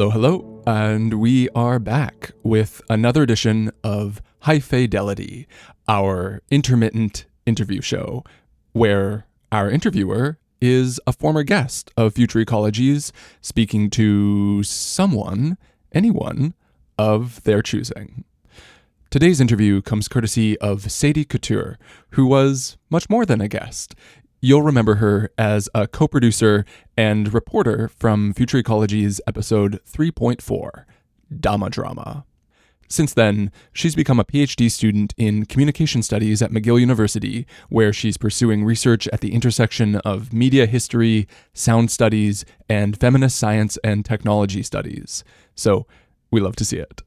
Hello, and we are back with another edition of HYPHAEDELITY, our intermittent interview show, where our interviewer is a former guest of Future Ecologies speaking to anyone of their choosing. Today's interview comes courtesy of Sadie Couture, who was much more than a guest. You'll remember her as a co-producer and reporter from Future Ecology's episode 3.4, Dama Drama. Since then, she's become a PhD student in communication studies at McGill University, where she's pursuing research at the intersection of media history, sound studies, and feminist science and technology studies. So, we love to see it.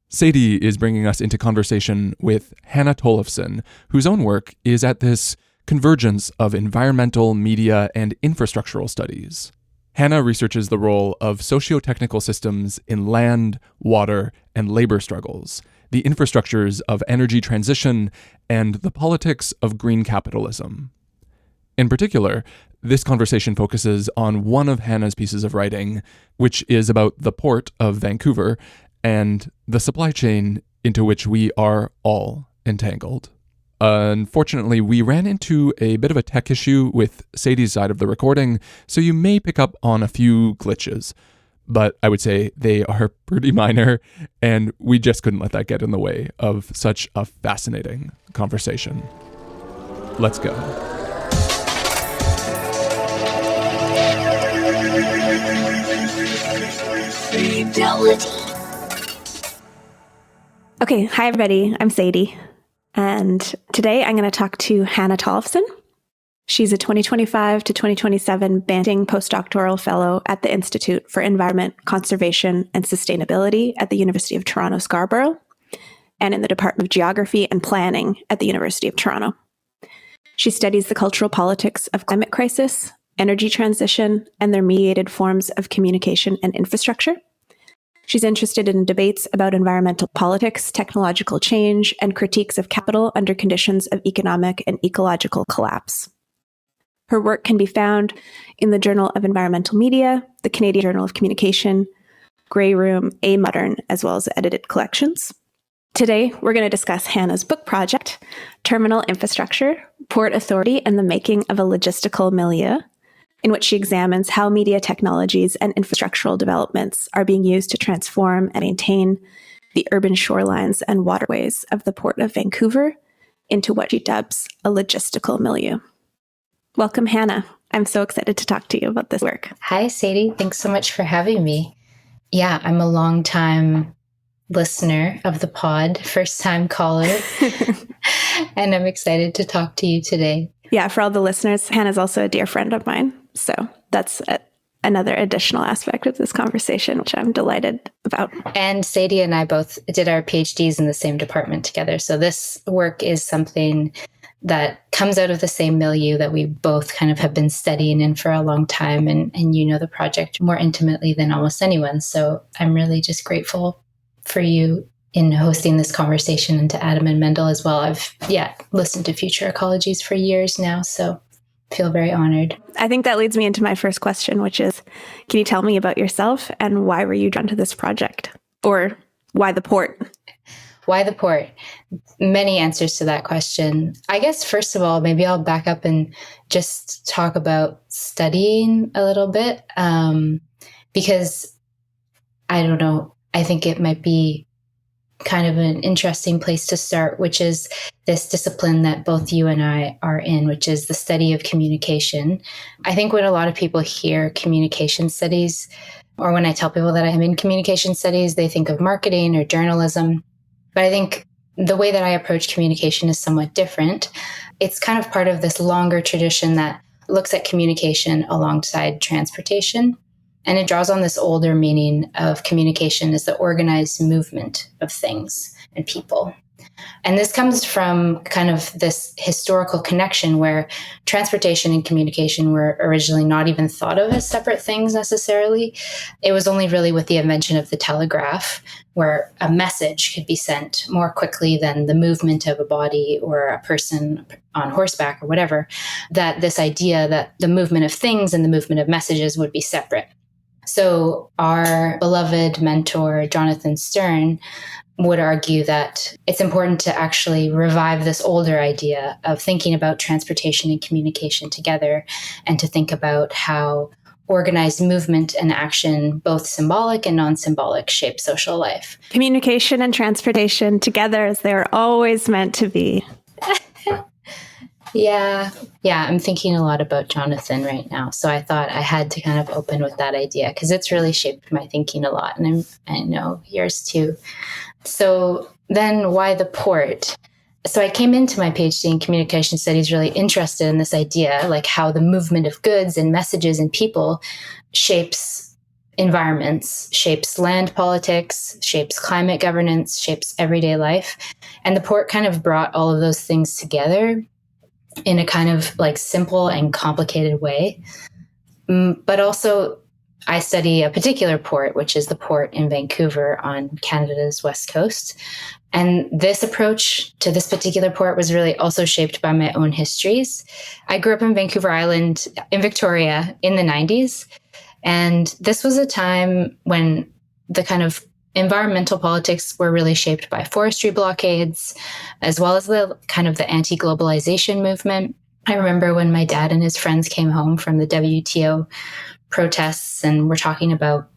Sadie is bringing us into conversation with Hannah Tollefson, whose own work is at this convergence of environmental, media, and infrastructural studies. Hannah researches the role of socio-technical systems in land, water, and labor struggles, the infrastructures of energy transition, and the politics of green capitalism. In particular, this conversation focuses on one of Hannah's pieces of writing, which is about the Port of Vancouver and the supply chain into which we are all entangled. Unfortunately, we ran into a bit of a tech issue with Sadie's side of the recording, so you may pick up on a few glitches. But I would say they are pretty minor, and we just couldn't let that get in the way of such a fascinating conversation. Let's go. Fidelity. Okay, hi everybody, I'm Sadie. And today I'm going to talk to Hannah Tollefson. She's a 2025 to 2027 Banting postdoctoral fellow at the Institute for Environment, Conservation and Sustainability at the University of Toronto, Scarborough, and in the Department of Geography and Planning at the University of Toronto. She studies the cultural politics of climate crisis, energy transition, and their mediated forms of communication and infrastructure. She's interested in debates about environmental politics, technological change, and critiques of capital under conditions of economic and ecological collapse. Her work can be found in the Journal of Environmental Media, the Canadian Journal of Communication, Grey Room, A Modern, as well as edited collections. Today, we're going to discuss Hannah's book project, Terminal Infrastructure, Port Authority and the Making of a Logistical Milieu, in which she examines how media technologies and infrastructural developments are being used to transform and maintain the urban shorelines and waterways of the Port of Vancouver into what she dubs a logistical milieu. Welcome, Hannah. I'm so excited to talk to you about this work. Hi, Sadie. Thanks so much for having me. Yeah, I'm a longtime listener of the pod, first-time caller, and I'm excited to talk to you today. Yeah, for all the listeners, Hannah's also a dear friend of mine. So that's another additional aspect of this conversation, which I'm delighted about. And Sadie and I both did our PhDs in the same department together. So this work is something that comes out of the same milieu that we both kind of have been studying in for a long time. And you know the project more intimately than almost anyone. So I'm really just grateful for you in hosting this conversation, and to Adam and Mendel as well. I've listened to Future Ecologies for years now, so feel very honored. I think that leads me into my first question, which is, can you tell me about yourself and why were you drawn to this project? Or why the port? Why the port? Many answers to that question. I guess, first of all, maybe I'll back up and just talk about studying a little bit, because I don't know, I think it might be kind of an interesting place to start, which is this discipline that both you and I are in, which is the study of communication. I think when a lot of people hear communication studies, or when I tell people that I'm in communication studies, they think of marketing or journalism. But I think the way that I approach communication is somewhat different. It's kind of part of this longer tradition that looks at communication alongside transportation. And it draws on this older meaning of communication as the organized movement of things and people. And this comes from kind of this historical connection where transportation and communication were originally not even thought of as separate things necessarily. It was only really with the invention of the telegraph, where a message could be sent more quickly than the movement of a body or a person on horseback or whatever, that this idea that the movement of things and the movement of messages would be separate. So our beloved mentor, Jonathan Stern, would argue that it's important to actually revive this older idea of thinking about transportation and communication together, and to think about how organized movement and action, both symbolic and non-symbolic, shape social life. Communication and transportation together as they're always meant to be. Yeah, I'm thinking a lot about Jonathan right now. So I thought I had to kind of open with that idea because it's really shaped my thinking a lot. And I know yours too. So then why the port? So I came into my PhD in communication studies really interested in this idea, like how the movement of goods and messages and people shapes environments, shapes land politics, shapes climate governance, shapes everyday life. And the port kind of brought all of those things together in a kind of like simple and complicated way. But also I study a particular port, which is the port in Vancouver on Canada's west coast. And this approach to this particular port was really also shaped by my own histories. I grew up in Vancouver Island in Victoria in the 90s. And this was a time when the kind of environmental politics were really shaped by forestry blockades, as well as the kind of the anti-globalization movement. I remember when my dad and his friends came home from the WTO protests and we're talking about,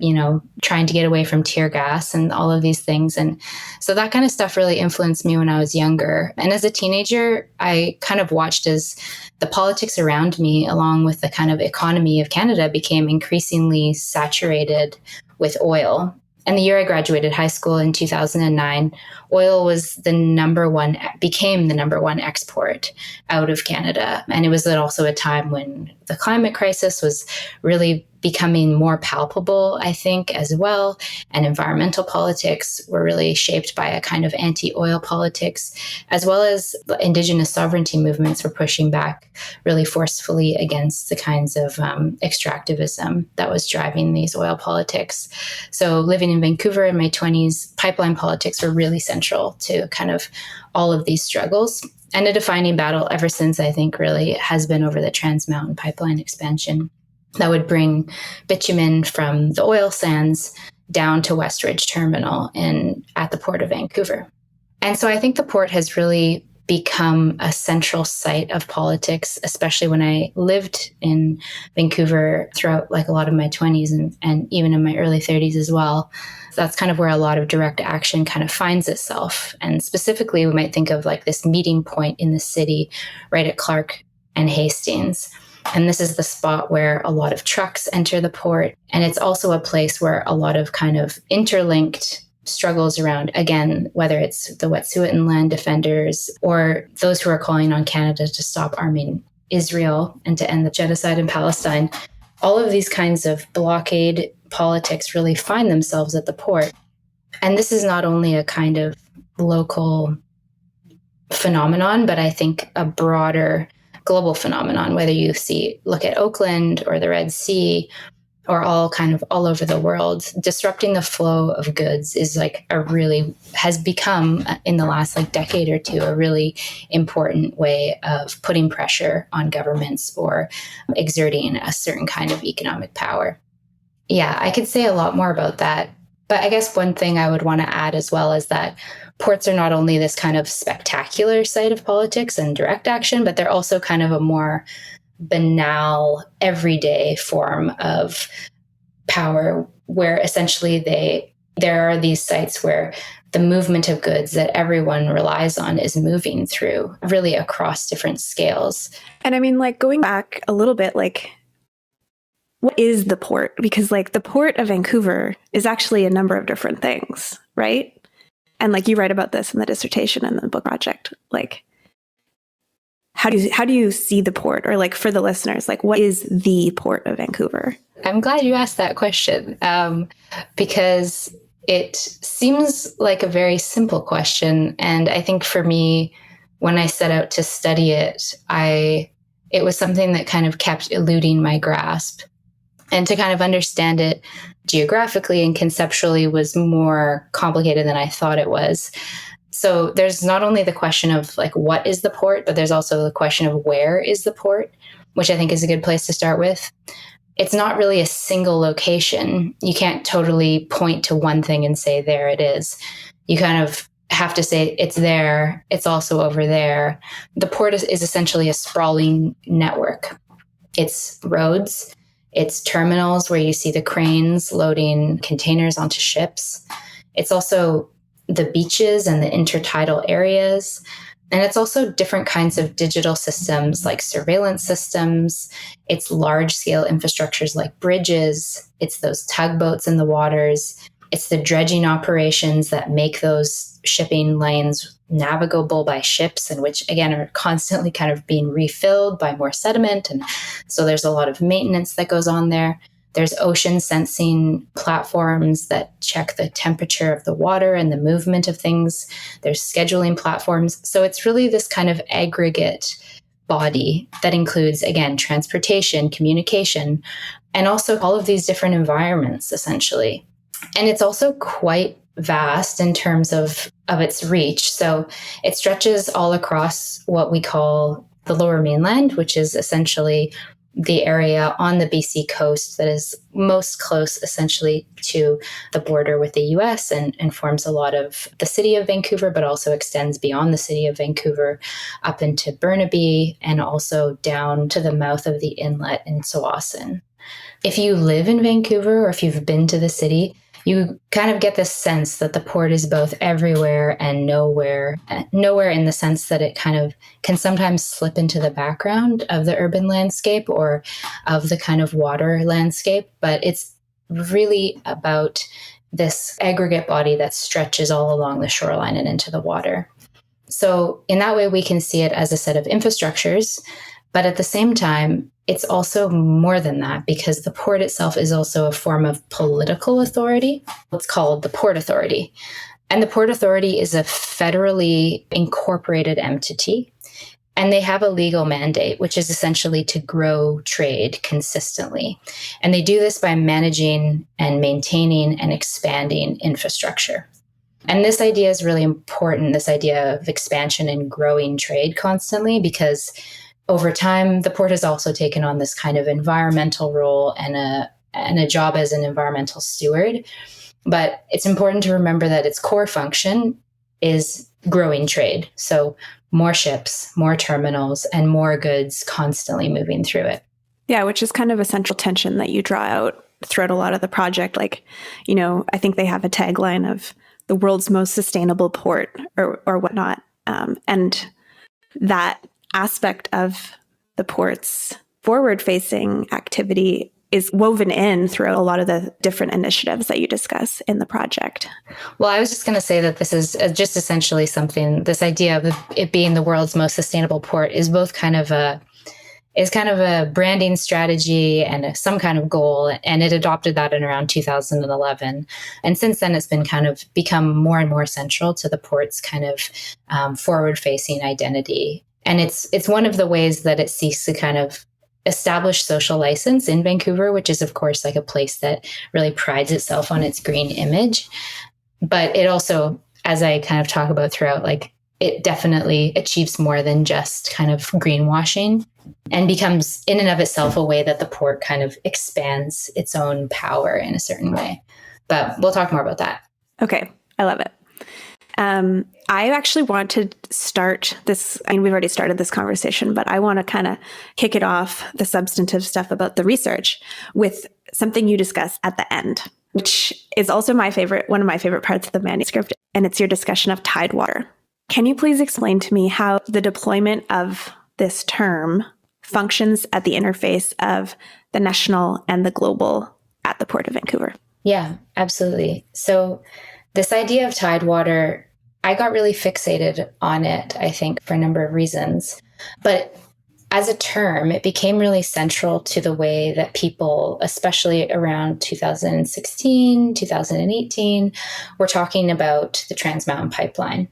trying to get away from tear gas and all of these things. And so that kind of stuff really influenced me when I was younger. And as a teenager, I kind of watched as the politics around me, along with the kind of economy of Canada, became increasingly saturated with oil. And the year I graduated high school in 2009, oil was became the number one export out of Canada. And it was also a time when the climate crisis was really becoming more palpable, I think, as well. And environmental politics were really shaped by a kind of anti-oil politics, as well as the Indigenous sovereignty movements were pushing back really forcefully against the kinds of extractivism that was driving these oil politics. So living in Vancouver in my 20s, pipeline politics were really central to kind of all of these struggles. And a defining battle ever since, I think, really has been over the Trans Mountain pipeline expansion that would bring bitumen from the oil sands down to Westridge Terminal at the Port of Vancouver. And so I think the port has really become a central site of politics, especially when I lived in Vancouver throughout like a lot of my 20s and even in my early 30s as well. That's kind of where a lot of direct action kind of finds itself. And specifically, we might think of like this meeting point in the city right at Clark and Hastings. And this is the spot where a lot of trucks enter the port. And it's also a place where a lot of kind of interlinked struggles around, again, whether it's the Wet'suwet'en land defenders or those who are calling on Canada to stop arming Israel and to end the genocide in Palestine. All of these kinds of blockade politics really find themselves at the port. And this is not only a kind of local phenomenon, but I think a broader global phenomenon, whether you look at Oakland or the Red Sea or all over the world. Disrupting the flow of goods is has become in the last decade or two a really important way of putting pressure on governments or exerting a certain kind of economic power. Yeah, I could say a lot more about that. But I guess one thing I would want to add as well is that ports are not only this kind of spectacular site of politics and direct action, but they're also kind of a more banal, everyday form of power, where essentially there are these sites where the movement of goods that everyone relies on is moving through really across different scales. And I mean, going back a little bit, what is the port? Because the Port of Vancouver is actually a number of different things, right? And you write about this in the dissertation and the book project. How do you see the port? Or for the listeners, what is the Port of Vancouver? I'm glad you asked that question because it seems like a very simple question. And I think for me, when I set out to study it, it was something that kind of kept eluding my grasp. And to kind of understand it geographically and conceptually was more complicated than I thought it was. So there's not only the question of like, what is the port, but there's also the question of where is the port, which I think is a good place to start with. It's not really a single location. You can't totally point to one thing and say, there it is. You kind of have to say it's there. It's also over there. The port is essentially a sprawling network. It's roads, it's terminals where you see the cranes loading containers onto ships. It's also the beaches and the intertidal areas. And it's also different kinds of digital systems like surveillance systems. It's large-scale infrastructures like bridges. It's those tugboats in the waters. It's the dredging operations that make those shipping lanes navigable by ships, and which, again, are constantly kind of being refilled by more sediment. And so there's a lot of maintenance that goes on there. There's ocean sensing platforms that check the temperature of the water and the movement of things. There's scheduling platforms. So it's really this kind of aggregate body that includes, again, transportation, communication, and also all of these different environments, essentially. And it's also quite vast in terms of its reach. So it stretches all across what we call the Lower Mainland, which is essentially the area on the BC coast that is most close essentially to the border with the US and forms a lot of the city of Vancouver, but also extends beyond the city of Vancouver up into Burnaby and also down to the mouth of the inlet in Tsawwassen. If you live in Vancouver or if you've been to the city, you kind of get this sense that the port is both everywhere and nowhere in the sense that it kind of can sometimes slip into the background of the urban landscape or of the kind of water landscape. But it's really about this aggregate body that stretches all along the shoreline and into the water. So in that way, we can see it as a set of infrastructures. But at the same time, it's also more than that because the port itself is also a form of political authority. It's called the Port Authority. And the Port Authority is a federally incorporated entity. And they have a legal mandate, which is essentially to grow trade consistently. And they do this by managing and maintaining and expanding infrastructure. And this idea is really important, this idea of expansion and growing trade constantly, because over time, the port has also taken on this kind of environmental role and a job as an environmental steward. But it's important to remember that its core function is growing trade. So more ships, more terminals, and more goods constantly moving through it. Yeah, which is kind of a central tension that you draw out throughout a lot of the project. Like, I think they have a tagline of the world's most sustainable port or whatnot. And that aspect of the port's forward-facing activity is woven in throughout a lot of the different initiatives that you discuss in the project. Well, I was just going to say that this is just essentially something, this idea of it being the world's most sustainable port is both kind of a branding strategy and some kind of goal. And it adopted that in around 2011. And since then, it's been kind of become more and more central to the port's kind of forward-facing identity. And it's one of the ways that it seeks to kind of establish social license in Vancouver, which is, of course, like a place that really prides itself on its green image. But it also, as I kind of talk about throughout, like it definitely achieves more than just kind of greenwashing and becomes in and of itself a way that the port kind of expands its own power in a certain way. But we'll talk more about that. Okay. I love it. I actually want to start this. I mean, we've already started this conversation, but I want to kind of kick it off, the substantive stuff about the research, with something you discuss at the end, which is also one of my favorite parts of the manuscript, and it's your discussion of Tidewater. Can you please explain to me how the deployment of this term functions at the interface of the national and the global at the Port of Vancouver? Yeah, absolutely. So this idea of Tidewater, I got really fixated on it, I think, for a number of reasons. But as a term, it became really central to the way that people, especially around 2016, 2018, were talking about the Trans Mountain Pipeline.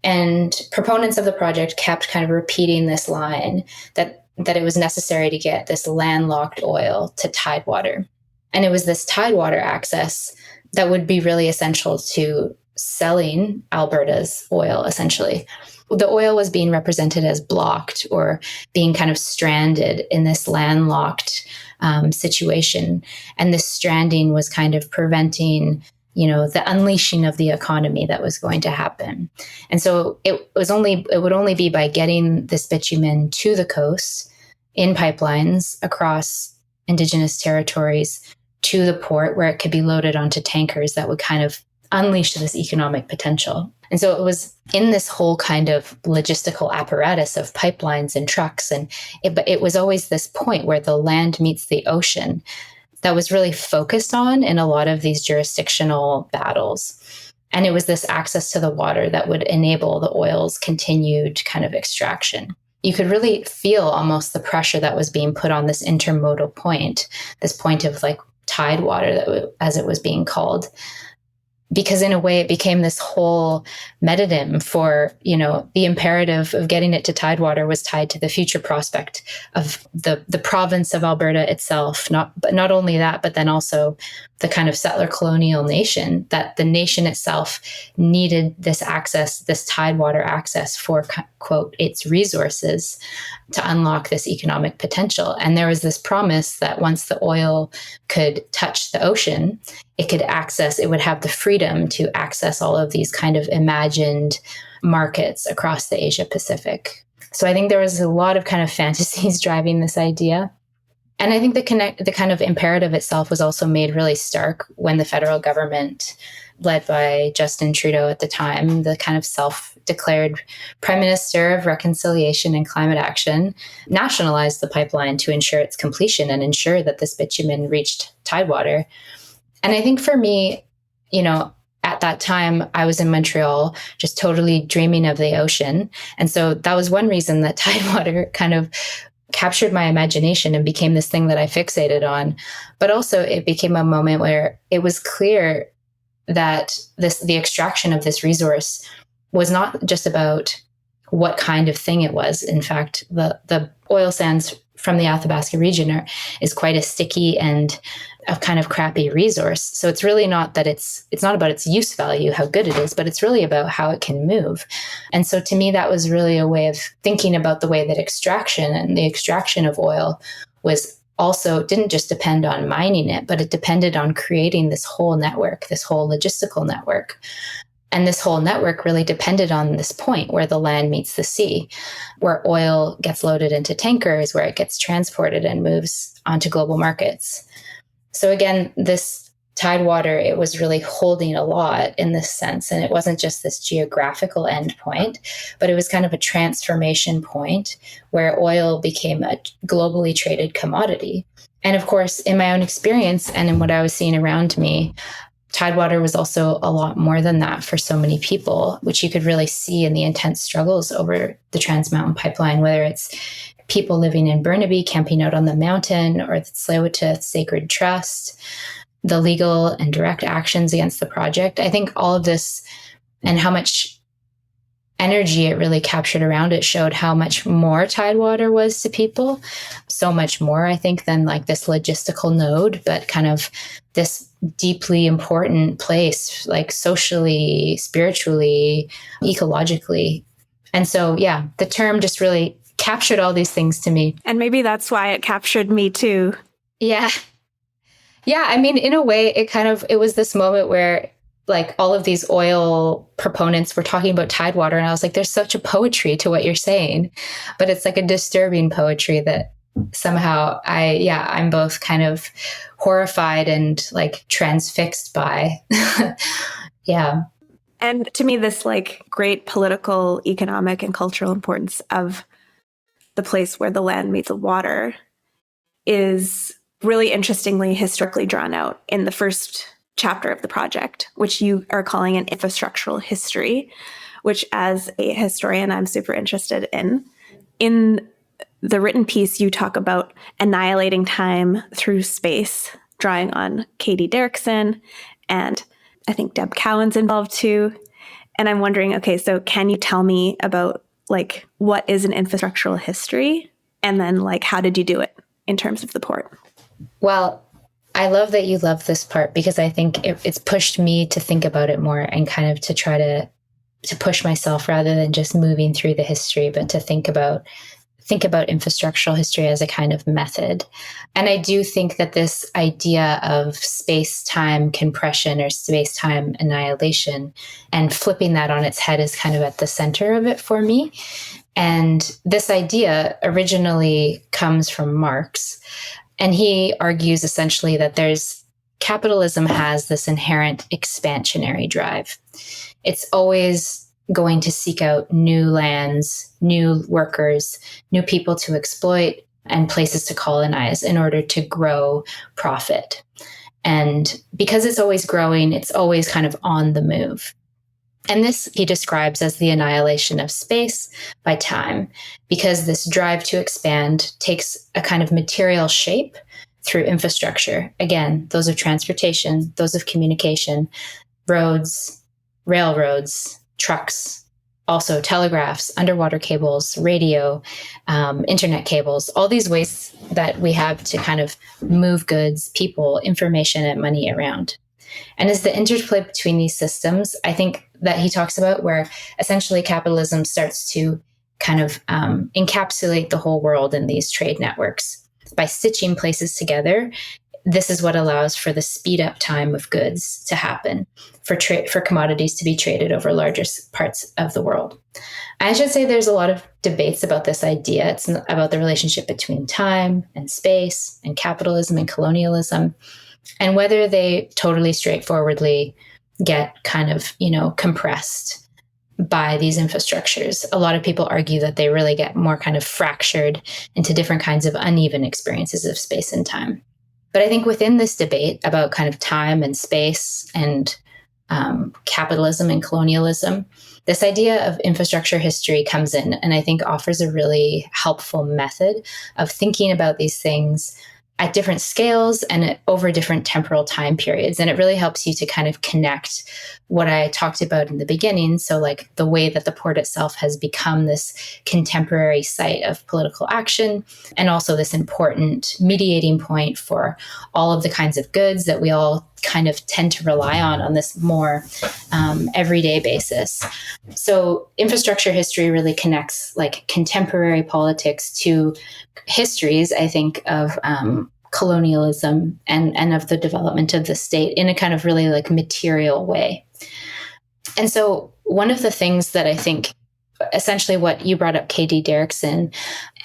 And proponents of the project kept kind of repeating this line that it was necessary to get this landlocked oil to Tidewater. And it was this Tidewater access that would be really essential to selling Alberta's oil, essentially. The oil was being represented as blocked or being kind of stranded in this landlocked situation. And this stranding was kind of preventing, the unleashing of the economy that was going to happen. And so it would only be by getting this bitumen to the coast in pipelines across Indigenous territories to the port where it could be loaded onto tankers that would kind of unleash this economic potential. And so it was in this whole kind of logistical apparatus of pipelines and trucks. And it was always this point where the land meets the ocean that was really focused on in a lot of these jurisdictional battles. And it was this access to the water that would enable the oil's continued kind of extraction. You could really feel almost the pressure that was being put on this intermodal point, this point of like Tidewater, as it was being called. Because in a way, it became this whole metanym for, the imperative of getting it to Tidewater was tied to the future prospect of the province of Alberta itself. But not only that, but then also the kind of settler colonial nation, that the nation itself needed this access, this Tidewater access for, quote, its resources to unlock this economic potential. And there was this promise that once the oil could touch the ocean, it would have the freedom to access all of these kind of imagined markets across the Asia Pacific. So I think there was a lot of kind of fantasies driving this idea. And I think the kind of imperative itself was also made really stark when the federal government, led by Justin Trudeau at the time, the kind of self-declared Prime Minister of Reconciliation and Climate Action, nationalized the pipeline to ensure its completion and ensure that this bitumen reached Tidewater. And I think for me, at that time, I was in Montreal, just totally dreaming of the ocean. And so that was one reason that Tidewater kind of captured my imagination and became this thing that I fixated on. But also it became a moment where it was clear that the extraction of this resource was not just about what kind of thing it was. In fact, the oil sands from the Athabasca region is quite a sticky and a kind of crappy resource. So it's really not that it's not about its use value, how good it is, but it's really about how it can move. And so to me, that was really a way of thinking about the way that extraction and the extraction of oil was also didn't just depend on mining it, but it depended on creating this whole network, this whole logistical network. And this whole network really depended on this point where the land meets the sea, where oil gets loaded into tankers, where it gets transported and moves onto global markets. So again, this Tidewater, it was really holding a lot in this sense. And it wasn't just this geographical endpoint, but it was kind of a transformation point where oil became a globally traded commodity. And of course, in my own experience and in what I was seeing around me, Tidewater was also a lot more than that for so many people, which you could really see in the intense struggles over the Trans Mountain Pipeline, whether it's people living in Burnaby, camping out on the mountain, or the Tsleil-Waututh Sacred Trust, the legal and direct actions against the project. I think all of this and how much energy it really captured around it showed how much more Tidewater was to people. So much more, I think, than like this logistical node, but kind of this deeply important place, like socially, spiritually, ecologically. And so, yeah, the term just really captured all these things to me. And maybe that's why it captured me too. Yeah. Yeah. I mean, in a way, it was this moment where like all of these oil proponents were talking about Tidewater. And I was like, there's such a poetry to what you're saying, but it's like a disturbing poetry that somehow I'm both kind of horrified and like transfixed by. Yeah. And to me, this like great political, economic, and cultural importance of the place where the land meets the water is really interestingly historically drawn out in the first chapter of the project, which you are calling an infrastructural history, which as a historian, I'm super interested in. In the written piece, you talk about annihilating time through space, drawing on Katie Derrickson, and I think Deb Cowan's involved too. And I'm wondering, okay, so can you tell me about like what is an infrastructural history? And then like how did you do it in terms of the port? Well, I love that you love this part because I think it's pushed me to think about it more and kind of to try to push myself rather than just moving through the history, but to think about infrastructural history as a kind of method. And I do think that this idea of space-time compression or space-time annihilation and flipping that on its head is kind of at the center of it for me. And this idea originally comes from Marx. And he argues essentially that capitalism has this inherent expansionary drive. It's always going to seek out new lands, new workers, new people to exploit, and places to colonize in order to grow profit. And because it's always growing, it's always kind of on the move. And this he describes as the annihilation of space by time, because this drive to expand takes a kind of material shape through infrastructure. Again, those of transportation, those of communication, roads, railroads, trucks, also telegraphs, underwater cables, radio, internet cables, all these ways that we have to kind of move goods, people, information, and money around. And it's the interplay between these systems, I think, that he talks about, where essentially capitalism starts to kind of encapsulate the whole world in these trade networks. By stitching places together, this is what allows for the speed up time of goods to happen, for commodities to be traded over larger parts of the world. I should say there's a lot of debates about this idea. It's about the relationship between time and space and capitalism and colonialism, and whether they totally straightforwardly get kind of, compressed by these infrastructures. A lot of people argue that they really get more kind of fractured into different kinds of uneven experiences of space and time. But I think within this debate about kind of time and space and capitalism and colonialism, this idea of infrastructure history comes in and I think offers a really helpful method of thinking about these things at different scales and over different temporal time periods. And it really helps you to kind of connect what I talked about in the beginning. So like the way that the port itself has become this contemporary site of political action, and also this important mediating point for all of the kinds of goods that we all kind of tend to rely on this more everyday basis. So infrastructure history really connects like contemporary politics to histories, I think, of colonialism and of the development of the state in a kind of really like material way. And so one of the things that I think, essentially what you brought up, Katie Derrickson,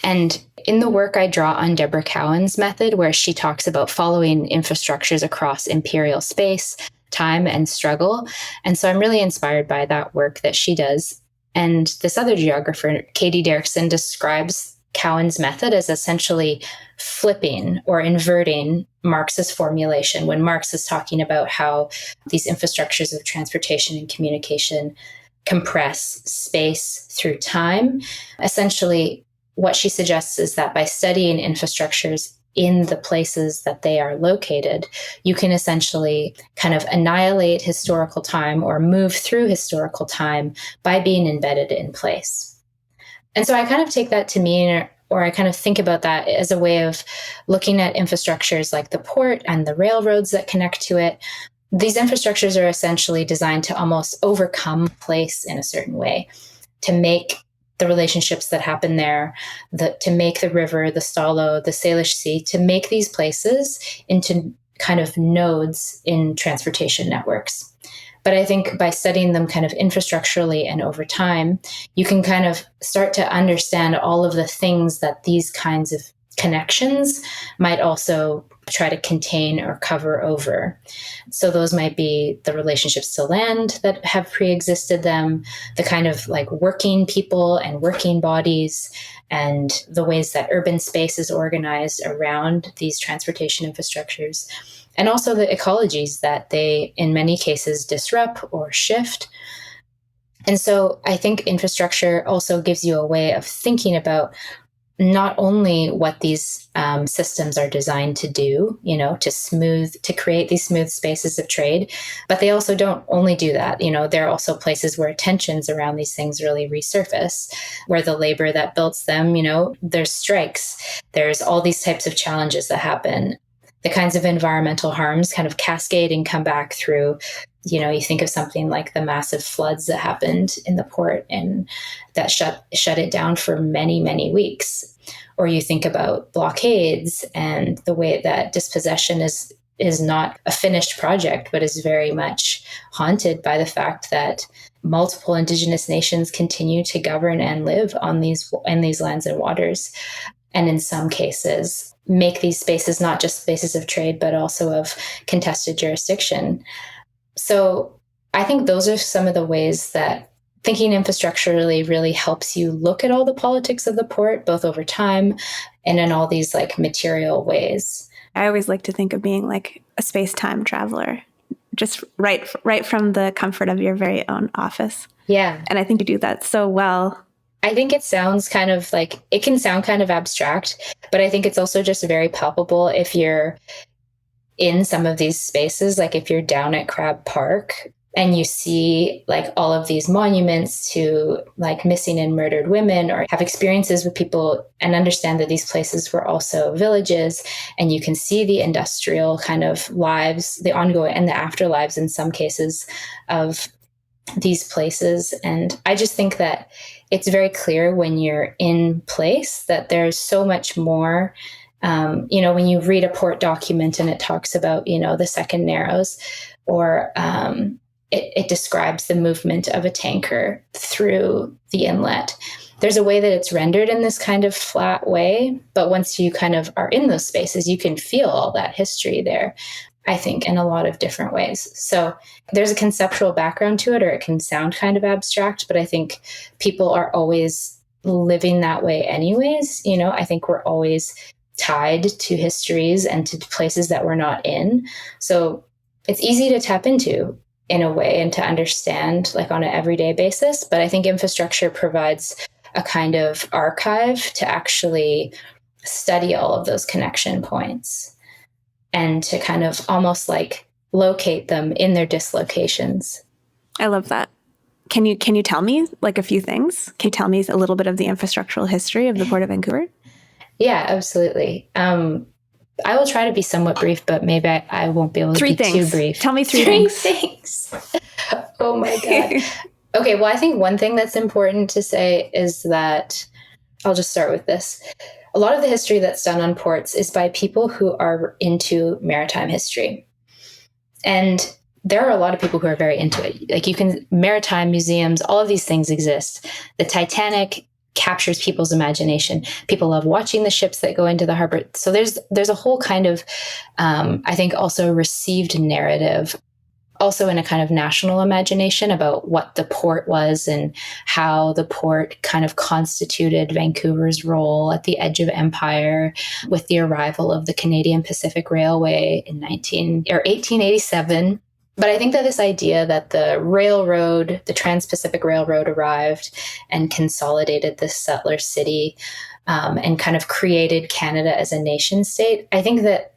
and in the work I draw on Deborah Cowan's method, where she talks about following infrastructures across imperial space, time, and struggle. And so I'm really inspired by that work that she does. And this other geographer, Katie Derrickson, describes Cowan's method as essentially flipping or inverting Marx's formulation, when Marx is talking about how these infrastructures of transportation and communication compress space through time. Essentially, what she suggests is that by studying infrastructures in the places that they are located, you can essentially kind of annihilate historical time or move through historical time by being embedded in place. And so I kind of take that to mean, or I kind of think about that as a way of looking at infrastructures like the port and the railroads that connect to it. These infrastructures are essentially designed to almost overcome place in a certain way, to make the relationships that happen there, to make the river, the Stalo, the Salish Sea, to make these places into kind of nodes in transportation networks. But I think by studying them kind of infrastructurally and over time, you can kind of start to understand all of the things that these kinds of connections might also try to contain or cover over. So those might be the relationships to land that have pre-existed them, the kind of like working people and working bodies, and the ways that urban space is organized around these transportation infrastructures, and also the ecologies that they, in many cases, disrupt or shift. And so I think infrastructure also gives you a way of thinking about not only what these systems are designed to do, to create these smooth spaces of trade, but they also don't only do that. There are also places where tensions around these things really resurface, where the labor that builds them, there's strikes, there's all these types of challenges that happen. The kinds of environmental harms kind of cascade and come back through. You think of something like the massive floods that happened in the port and that shut it down for many, many weeks. Or you think about blockades and the way that dispossession is not a finished project, but is very much haunted by the fact that multiple Indigenous nations continue to govern and live on these lands and waters. And in some cases, make these spaces not just spaces of trade, but also of contested jurisdiction. So I think those are some of the ways that thinking infrastructurally really helps you look at all the politics of the port, both over time and in all these like material ways. I always like to think of being like a space-time traveler, just right from the comfort of your very own office. Yeah. And I think you do that so well. I think it sounds kind of like, it can sound kind of abstract, but I think it's also just very palpable if you're in some of these spaces, like if you're down at Crab Park and you see like all of these monuments to like missing and murdered women, or have experiences with people and understand that these places were also villages, and you can see the industrial kind of lives, the ongoing and the afterlives in some cases of these places. And I just think that it's very clear when you're in place that there's so much more. When you read a port document and it talks about, the second Narrows, or it describes the movement of a tanker through the inlet. There's a way that it's rendered in this kind of flat way, but once you kind of are in those spaces, you can feel all that history there, I think, in a lot of different ways. So there's a conceptual background to it, or it can sound kind of abstract, but I think people are always living that way anyways. I think we're always tied to histories and to places that we're not in. So it's easy to tap into in a way and to understand like on an everyday basis. But I think infrastructure provides a kind of archive to actually study all of those connection points and to kind of almost like locate them in their dislocations. I love that. Can you tell me like a few things? Can you tell me a little bit of the infrastructural history of the Port of Vancouver? Yeah, absolutely. I will try to be somewhat brief, but maybe I won't be able to be too brief. Tell me three things. Oh my God. Okay, well, I think one thing that's important to say is that, I'll just start with this. A lot of the history that's done on ports is by people who are into maritime history. And there are a lot of people who are very into it. Like maritime museums, all of these things exist. The Titanic captures people's imagination. People love watching the ships that go into the harbor. So there's a whole kind of, I think, also received narrative, also in a kind of national imagination about what the port was and how the port kind of constituted Vancouver's role at the edge of empire with the arrival of the Canadian Pacific Railway in 1887. But I think that this idea that the Trans-Pacific Railroad arrived and consolidated this settler city and kind of created Canada as a nation state, I think that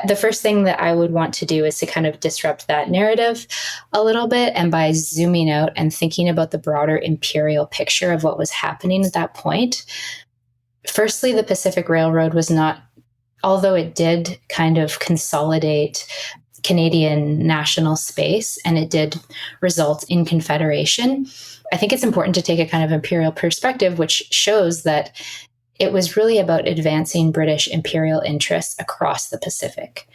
the first thing that I would want to do is to kind of disrupt that narrative a little bit. And by zooming out and thinking about the broader imperial picture of what was happening at that point, firstly, the Pacific Railroad was not, although it did kind of consolidate Canadian national space, and it did result in confederation. I think it's important to take a kind of imperial perspective, which shows that it was really about advancing British imperial interests across the Pacific.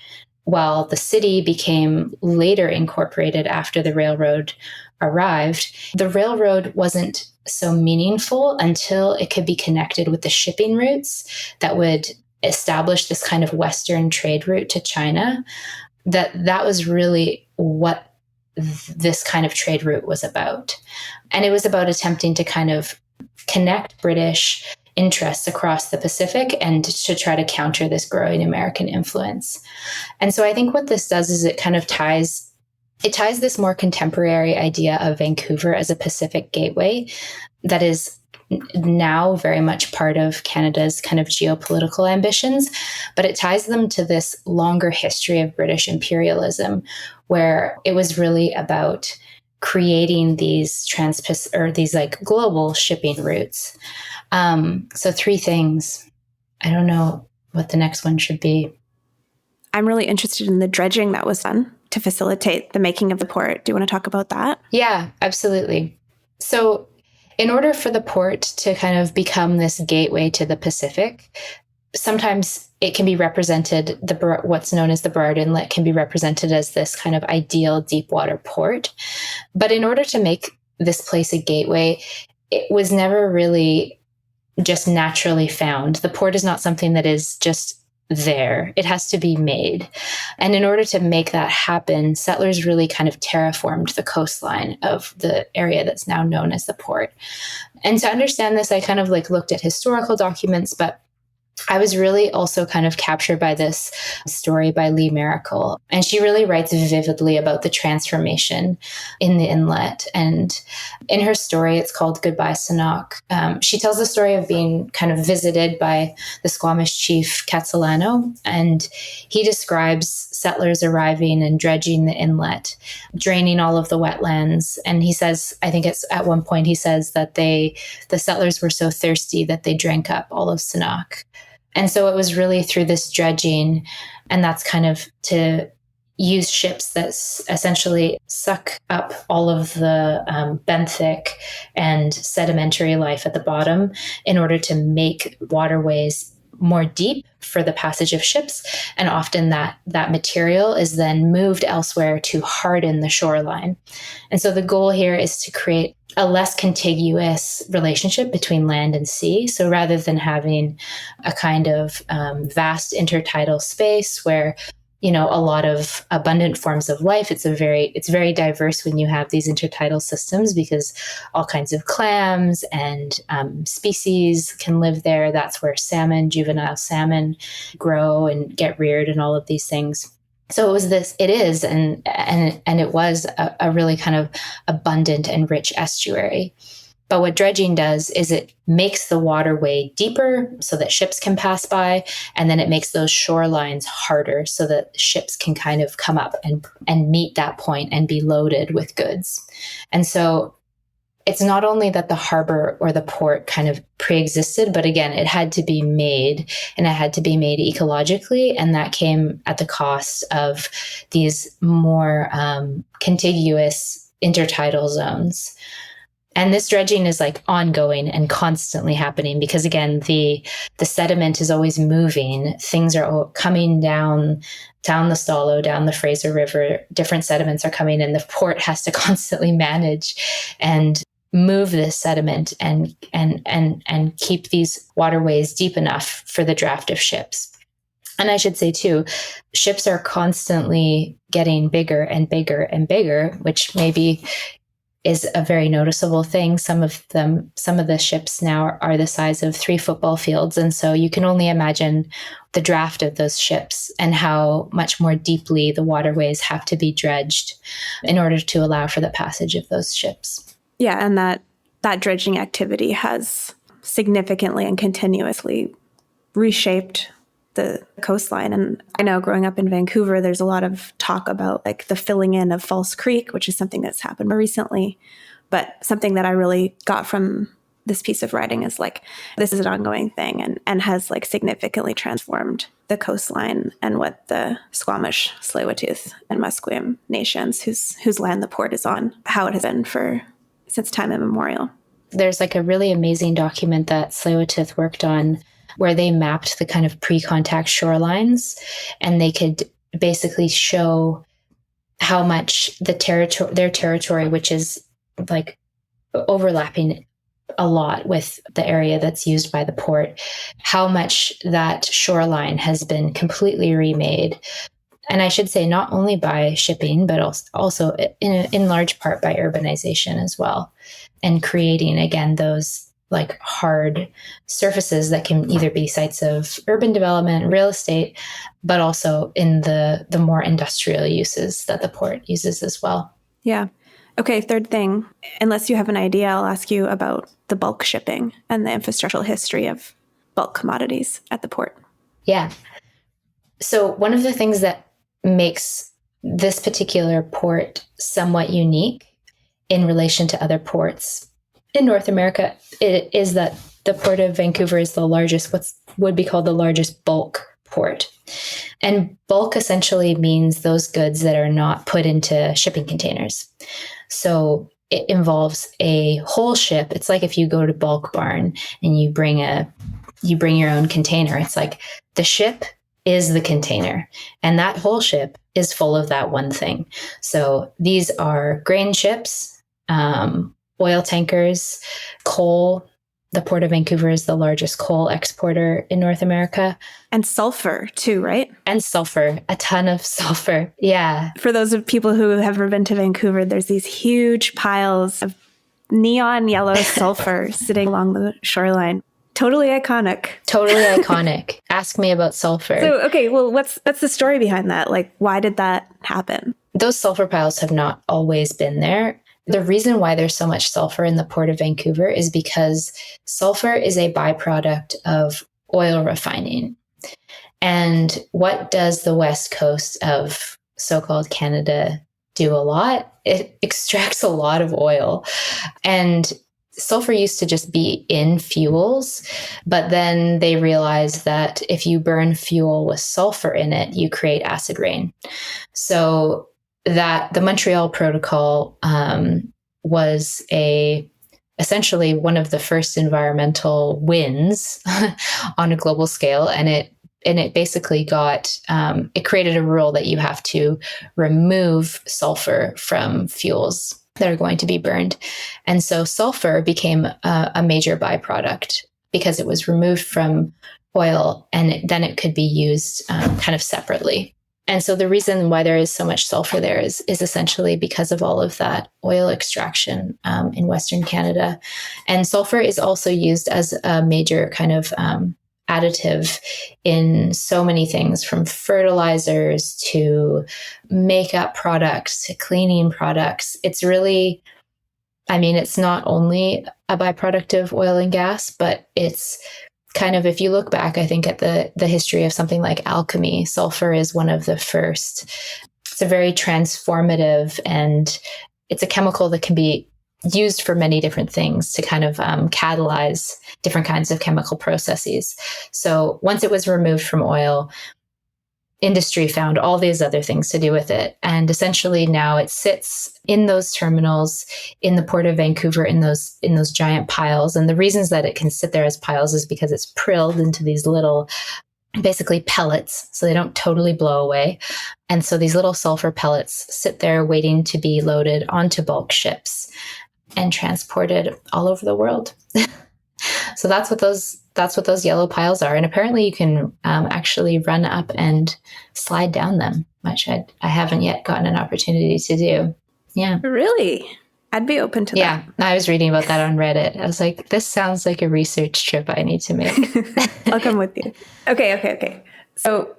While the city became later incorporated after the railroad arrived, the railroad wasn't so meaningful until it could be connected with the shipping routes that would establish this kind of Western trade route to China. That was really what this kind of trade route was about. And it was about attempting to kind of connect British interests across the Pacific and to try to counter this growing American influence. And so I think what this does is it kind of ties this more contemporary idea of Vancouver as a Pacific gateway that is now very much part of Canada's kind of geopolitical ambitions, but it ties them to this longer history of British imperialism, where it was really about creating these these like global shipping routes. So 3 things. I don't know what the next one should be. I'm really interested in the dredging that was done to facilitate the making of the port. Do you want to talk about that? Yeah, absolutely. So in order for the port to kind of become this gateway to the Pacific, sometimes it can be represented, what's known as the Burrard Inlet can be represented as this kind of ideal deep water port. But in order to make this place a gateway, it was never really just naturally found. The port is not something that is just there. It has to be made. And in order to make that happen, settlers really kind of terraformed the coastline of the area that's now known as the port. And to understand this, I kind of like looked at historical documents, but I was really also kind of captured by this story by Lee Maracle. And she really writes vividly about the transformation in the inlet. And in her story, it's called Goodbye Sanok. She tells the story of being kind of visited by the Squamish chief Catsalano. And he describes settlers arriving and dredging the inlet, draining all of the wetlands. And he says, I think it's at one point, he says that the settlers were so thirsty that they drank up all of Sanok. And so it was really through this dredging, and that's kind of to use ships that essentially suck up all of the benthic and sedimentary life at the bottom in order to make waterways more deep for the passage of ships. And often that material is then moved elsewhere to harden the shoreline. And so the goal here is to create a less contiguous relationship between land and sea. So rather than having a kind of vast intertidal space where, you know, a lot of abundant forms of life, it's very diverse when you have these intertidal systems, because all kinds of clams and species can live there. That's where juvenile salmon grow and get reared and all of these things. So it was a really kind of abundant and rich estuary. But what dredging does is it makes the waterway deeper so that ships can pass by, and then it makes those shorelines harder so that ships can kind of come up and meet that point and be loaded with goods. And so it's not only that the harbor or the port kind of pre-existed, but again, it had to be made, and it had to be made ecologically. And that came at the cost of these more contiguous intertidal zones. And this dredging is like ongoing and constantly happening because, again, the sediment is always moving. Things are coming down the Stalo, down the Fraser River. Different sediments are coming in. The port has to constantly manage and move this sediment and keep these waterways deep enough for the draft of ships. And I should say too, ships are constantly getting bigger and bigger and bigger, which maybe is a very noticeable thing. Some of the ships now are the size of 3 football fields. And so you can only imagine the draft of those ships and how much more deeply the waterways have to be dredged in order to allow for the passage of those ships. Yeah, and that dredging activity has significantly and continuously reshaped the coastline. And I know growing up in Vancouver, there's a lot of talk about like the filling in of False Creek, which is something that's happened more recently. But something that I really got from this piece of writing is like, this is an ongoing thing and has like significantly transformed the coastline and what the Squamish, Tsleil-Waututh, and Musqueam nations whose land the port is on, how it has been since time immemorial. There's like a really amazing document that Tsleil-Waututh worked on where they mapped the kind of pre-contact shorelines, and they could basically show how much their territory, which is like overlapping a lot with the area that's used by the port, how much that shoreline has been completely remade. And I should say not only by shipping, but also in large part by urbanization as well, and creating, again, those like hard surfaces that can either be sites of urban development, real estate, but also in the more industrial uses that the port uses as well. Yeah. Okay, third thing, unless you have an idea, I'll ask you about the bulk shipping and the infrastructural history of bulk commodities at the port. Yeah. So one of the things that makes this particular port somewhat unique in relation to other ports in North America is that the Port of Vancouver is the largest, what would be called the largest bulk port. And bulk essentially means those goods that are not put into shipping containers. So it involves a whole ship. It's like if you go to Bulk Barn and you bring your own container. It's like the ship is the container, and that whole ship is full of that one thing. So these are grain ships, oil tankers, coal. The Port of Vancouver is the largest coal exporter in North America. And sulfur too, right? And sulfur, a ton of sulfur. Yeah. For those of people who have ever been to Vancouver, there's these huge piles of neon yellow sulfur sitting along the shoreline. Totally iconic. Totally iconic. Ask me about sulfur. So, okay, well, what's the story behind that? Like, why did that happen? Those sulfur piles have not always been there. The reason why there's so much sulfur in the Port of Vancouver is because sulfur is a byproduct of oil refining. And what does the west coast of so-called Canada do a lot? It extracts a lot of oil. And sulfur used to just be in fuels, but then they realized that if you burn fuel with sulfur in it, you create acid rain. So that the Montreal Protocol was essentially one of the first environmental wins on a global scale, and it basically got it created a rule that you have to remove sulfur from fuels that are going to be burned, and so sulfur became a major byproduct because it was removed from oil, and then it could be used kind of separately. And so the reason why there is so much sulfur there is essentially because of all of that oil extraction in Western Canada. And sulfur is also used as a major kind of additive in so many things, from fertilizers to makeup products to cleaning products. It's really, I mean, it's not only a byproduct of oil and gas, but it's kind of, if you look back, I think at the history of something like alchemy, sulfur is one of the first. It's a very transformative, and it's a chemical that can be used for many different things to kind of catalyze different kinds of chemical processes. So once it was removed from oil, industry found all these other things to do with it. And essentially now it sits in those terminals in the Port of Vancouver in those giant piles. And the reasons that it can sit there as piles is because it's prilled into these little, basically pellets, so they don't totally blow away. And so these little sulfur pellets sit there waiting to be loaded onto bulk ships and transported all over the world. So that's what those yellow piles are. And apparently you can actually run up and slide down them, which I haven't yet gotten an opportunity to do. Yeah. Really? I'd be open to that. Yeah. I was reading about that on Reddit. I was like, this sounds like a research trip I need to make. I'll come with you. Okay. So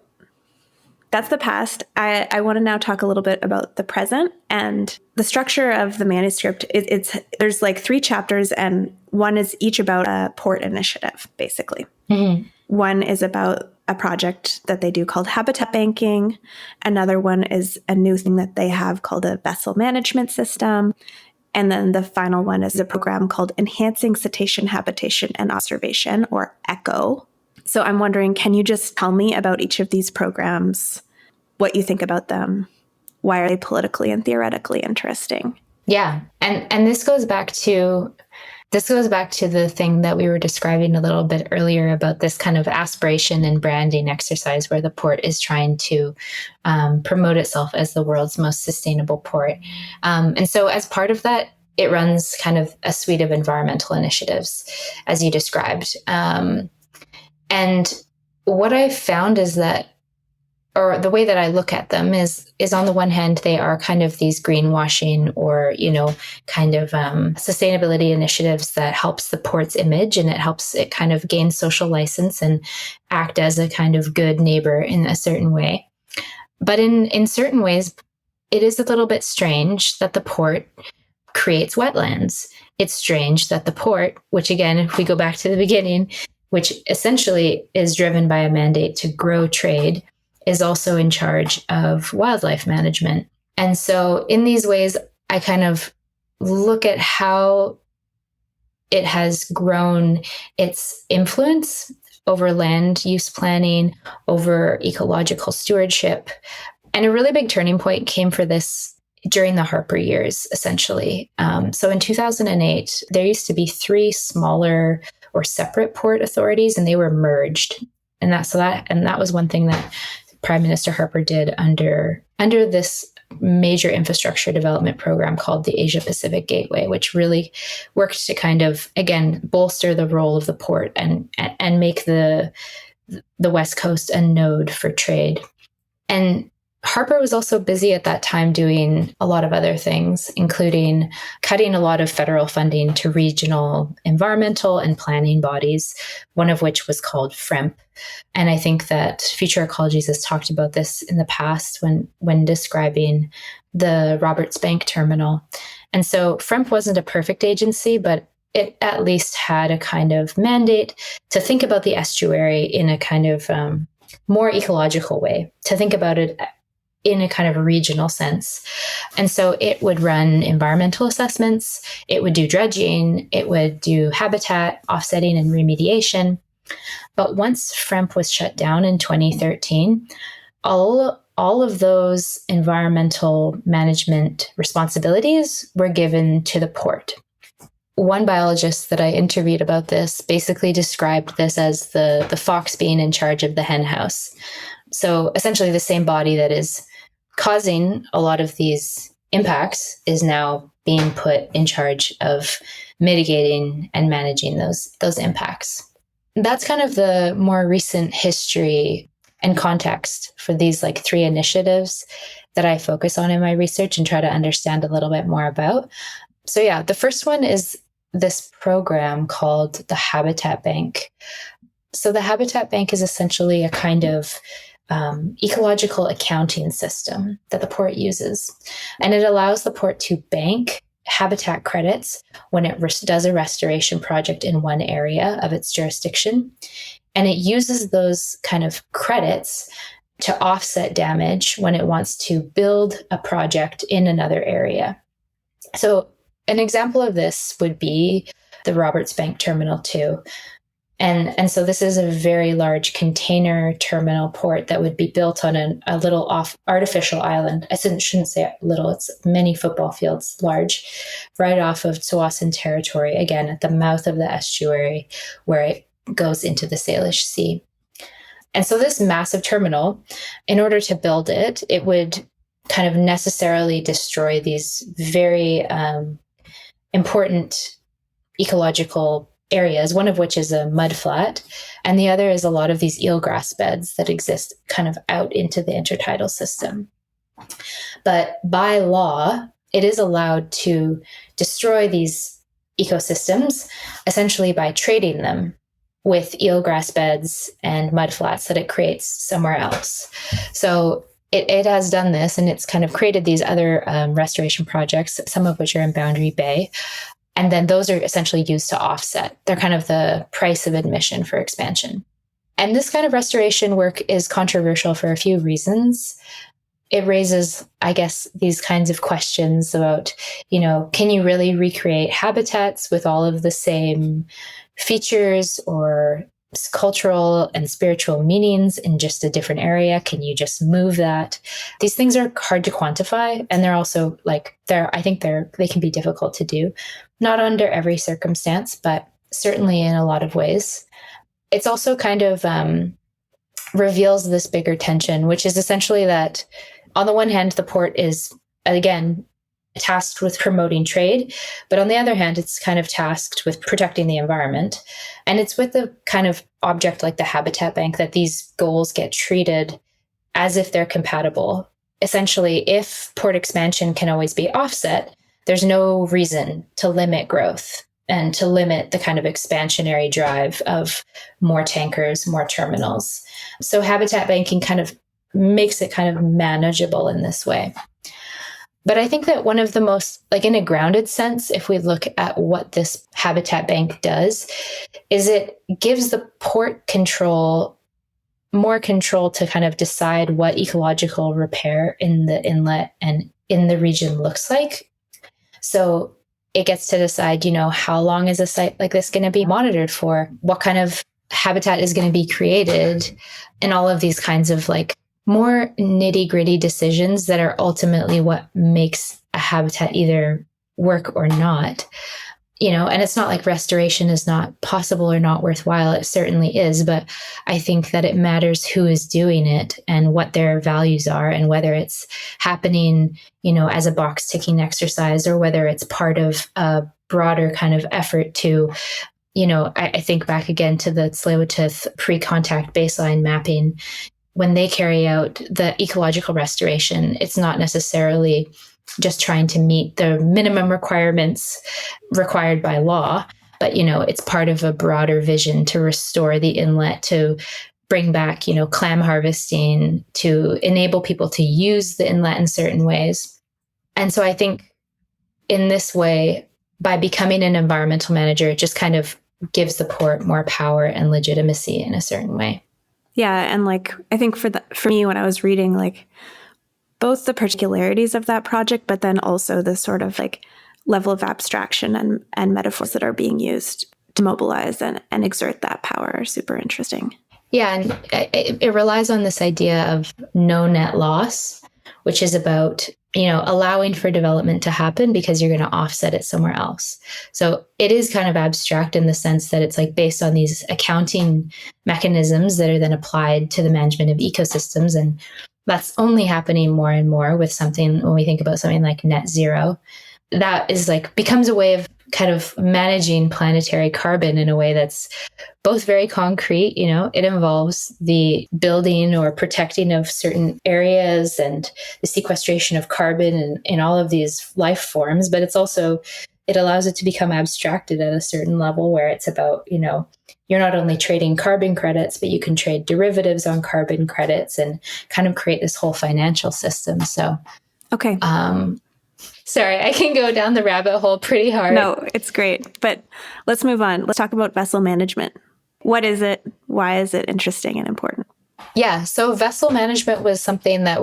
that's the past. I want to now talk a little bit about the present and the structure of the manuscript. There's like 3 chapters, and one is each about a port initiative, basically. Mm-hmm. One is about a project that they do called habitat banking. Another one is a new thing that they have called a vessel management system. And then the final one is a program called Enhancing Citation Habitation and Observation, or ECHO. So I'm wondering, can you just tell me about each of these programs, what you think about them? Why are they politically and theoretically interesting? Yeah. And this goes back to the thing that we were describing a little bit earlier about this kind of aspiration and branding exercise where the port is trying to promote itself as the world's most sustainable port. And so as part of that, it runs kind of a suite of environmental initiatives, as you described. And what I've found is that, or the way that I look at them is on the one hand, they are kind of these greenwashing or, kind of sustainability initiatives that helps the port's image, and it helps it kind of gain social license and act as a kind of good neighbor in a certain way. But in certain ways, it is a little bit strange that the port creates wetlands. It's strange that the port, which again, if we go back to the beginning, which essentially is driven by a mandate to grow trade, is also in charge of wildlife management. And so in these ways, I kind of look at how it has grown its influence over land use planning, over ecological stewardship. And a really big turning point came for this during the Harper years, essentially. So in 2008, there used to be 3 smaller or separate port authorities, and they were merged. And that was one thing that Prime Minister Harper did under this major infrastructure development program called the Asia Pacific Gateway, which really worked to kind of, again, bolster the role of the port and make the West Coast a node for trade. And Harper was also busy at that time doing a lot of other things, including cutting a lot of federal funding to regional environmental and planning bodies, one of which was called FREMP. And I think that Future Ecologies has talked about this in the past when describing the Roberts Bank terminal. And so FREMP wasn't a perfect agency, but it at least had a kind of mandate to think about the estuary in a kind of more ecological way, to think about it in a kind of regional sense. And so it would run environmental assessments, it would do dredging, it would do habitat offsetting and remediation. But once FREMP was shut down in 2013, all of those environmental management responsibilities were given to the port. One biologist that I interviewed about this basically described this as the fox being in charge of the hen house. So essentially the same body that is causing a lot of these impacts is now being put in charge of mitigating and managing those impacts. That's kind of the more recent history and context for these 3 initiatives that I focus on in my research and try to understand a little bit more about. So yeah, the first one is this program called the Habitat Bank. So the Habitat Bank is essentially a kind of ecological accounting system that the port uses. And it allows the port to bank habitat credits when it does a restoration project in one area of its jurisdiction. And it uses those kind of credits to offset damage when it wants to build a project in another area. So an example of this would be the Roberts Bank Terminal 2. And so this is a very large container terminal port that would be built on a little artificial island. I shouldn't say little, it's many football fields large, right off of Tollefson territory, again, at the mouth of the estuary where it goes into the Salish Sea. And so this massive terminal, in order to build it, it would kind of necessarily destroy these very important ecological areas, one of which is a mudflat, and the other is a lot of these eelgrass beds that exist kind of out into the intertidal system. But by law, it is allowed to destroy these ecosystems essentially by trading them with eelgrass beds and mudflats that it creates somewhere else. So it has done this, and it's kind of created these other restoration projects, some of which are in Boundary Bay. And then those are essentially used to offset. They're kind of the price of admission for expansion. And this kind of restoration work is controversial for a few reasons. It raises, I guess, these kinds of questions about, can you really recreate habitats with all of the same features or cultural and spiritual meanings in just a different area? Can you just move that? These things are hard to quantify, and they're also they can be difficult to do. Not under every circumstance, but certainly in a lot of ways. It's also kind of reveals this bigger tension, which is essentially that on the one hand, the port is, again, tasked with promoting trade, but on the other hand, it's kind of tasked with protecting the environment. And it's with a kind of object like the Habitat Bank that these goals get treated as if they're compatible. Essentially, if port expansion can always be offset, there's no reason to limit growth and to limit the kind of expansionary drive of more tankers, more terminals. So habitat banking kind of makes it kind of manageable in this way. But I think that one of the most, like in a grounded sense, if we look at what this habitat bank does, is it gives the port more control to kind of decide what ecological repair in the inlet and in the region looks like. So it gets to decide, how long is a site like this going to be monitored for? What kind of habitat is going to be created? And all of these kinds of like more nitty gritty decisions that are ultimately what makes a habitat either work or not. And it's not like restoration is not possible or not worthwhile. It certainly is. But I think that it matters who is doing it and what their values are, and whether it's happening, as a box ticking exercise, or whether it's part of a broader kind of effort to, I think back again to the Tsleil-Waututh pre-contact baseline mapping. When they carry out the ecological restoration, it's not necessarily just trying to meet the minimum requirements required by law, but it's part of a broader vision to restore the inlet, to bring back clam harvesting, to enable people to use the inlet in certain ways. And so I think in this way, by becoming an environmental manager, it just kind of gives the port more power and legitimacy in a certain way. Yeah, and I think for me, when I was reading both the particularities of that project, but then also the sort of level of abstraction and metaphors that are being used to mobilize and exert that power are super interesting. Yeah, and it relies on this idea of no net loss, which is about, allowing for development to happen because you're going to offset it somewhere else. So it is kind of abstract in the sense that it's based on these accounting mechanisms that are then applied to the management of ecosystems. And that's only happening more and more with something, when we think about something like net zero, that is becomes a way of kind of managing planetary carbon in a way that's both very concrete. It involves the building or protecting of certain areas and the sequestration of carbon in all of these life forms, but it allows it to become abstracted at a certain level where it's about, you're not only trading carbon credits, but you can trade derivatives on carbon credits and kind of create this whole financial system. So, okay. Sorry, I can go down the rabbit hole pretty hard. No, it's great. But let's move on. Let's talk about vessel management. What is it? Why is it interesting and important? Yeah, so vessel management was something that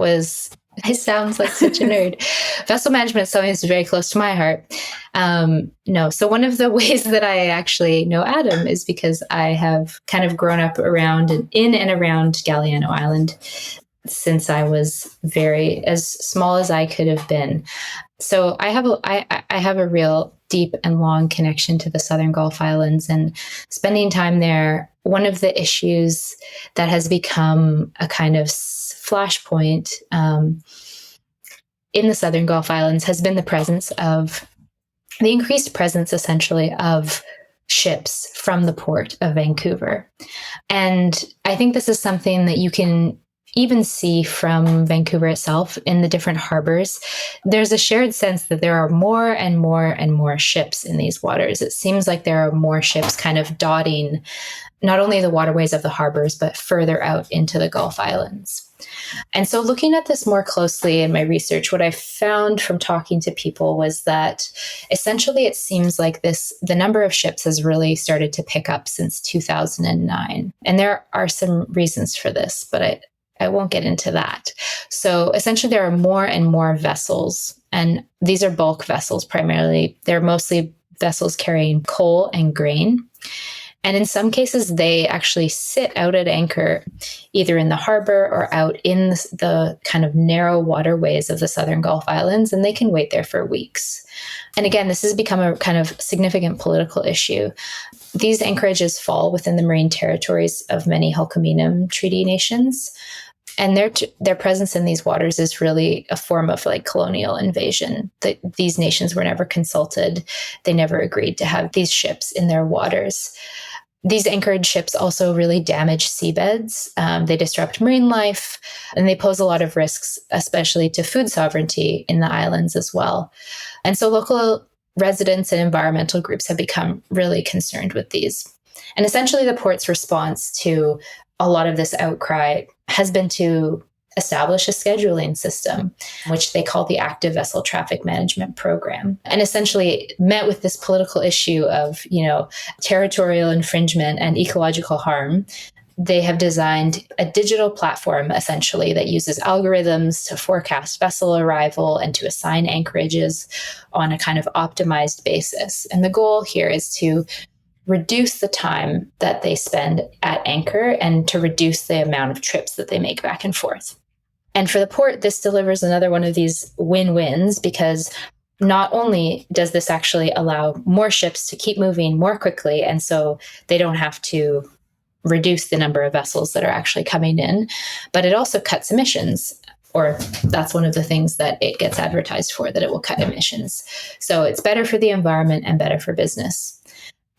it sounds like such a nerd. Vessel management is something that's very close to my heart. So one of the ways that I actually know Adam is because I have kind of grown up in and around Galiano Island since I was as small as I could have been. So I have a real deep and long connection to the Southern Gulf Islands, and spending time there, one of the issues that has become a kind of flashpoint in the Southern Gulf Islands has been the increased presence, essentially, of ships from the Port of Vancouver. And I think this is something that you can even see from Vancouver itself in the different harbors. There's a shared sense that there are more and more and more ships in these waters. It seems like there are more ships kind of dotting not only the waterways of the harbors, but further out into the Gulf Islands. And so looking at this more closely in my research, what I found from talking to people was that essentially it seems like the number of ships has really started to pick up since 2009. And there are some reasons for this, but I won't get into that. So essentially there are more and more vessels, and these are bulk vessels primarily. They're mostly vessels carrying coal and grain. And in some cases, they actually sit out at anchor, either in the harbor or out in the kind of narrow waterways of the Southern Gulf Islands, and they can wait there for weeks. And again, this has become a kind of significant political issue. These anchorages fall within the marine territories of many Hulkaminam Treaty nations. And their presence in these waters is really a form of colonial invasion. These nations were never consulted. They never agreed to have these ships in their waters. These anchored ships also really damage seabeds. They disrupt marine life, and they pose a lot of risks, especially to food sovereignty in the islands as well. And so local residents and environmental groups have become really concerned with these. And essentially the port's response to a lot of this outcry has been to establish a scheduling system, which they call the Active Vessel Traffic Management Program, and essentially met with this political issue of, territorial infringement and ecological harm. They have designed a digital platform, essentially, that uses algorithms to forecast vessel arrival and to assign anchorages on a kind of optimized basis. And the goal here is to reduce the time that they spend at anchor and to reduce the amount of trips that they make back and forth. And for the port, this delivers another one of these win-wins, because not only does this actually allow more ships to keep moving more quickly, and so they don't have to reduce the number of vessels that are actually coming in, but it also cuts emissions, or that's one of the things that it gets advertised for, that it will cut emissions. So it's better for the environment and better for business.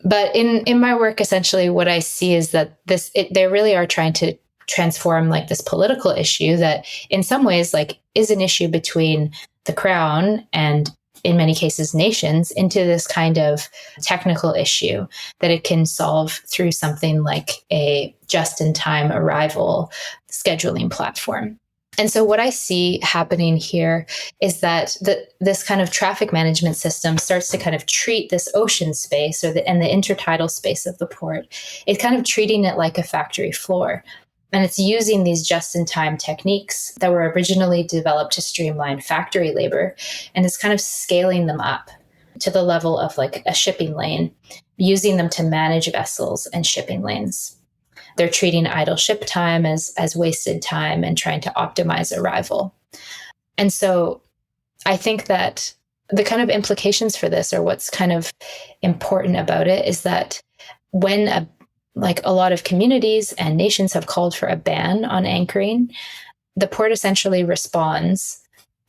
But in my work, essentially, what I see is that they really are trying to transform like this political issue that in some ways like is an issue between the crown and in many cases nations into this kind of technical issue that it can solve through something like a just-in-time arrival scheduling platform. And so what I see happening here is that this kind of traffic management system starts to kind of treat this ocean space and the intertidal space of the port. It's kind of treating it like a factory floor. And it's using these just-in-time techniques that were originally developed to streamline factory labor, and it's kind of scaling them up to the level of like a shipping lane, using them to manage vessels and shipping lanes. They're treating idle ship time as wasted time and trying to optimize arrival. And so I think that the kind of implications for this, or what's kind of important about it, is that when a lot of communities and nations have called for a ban on anchoring, the port essentially responds,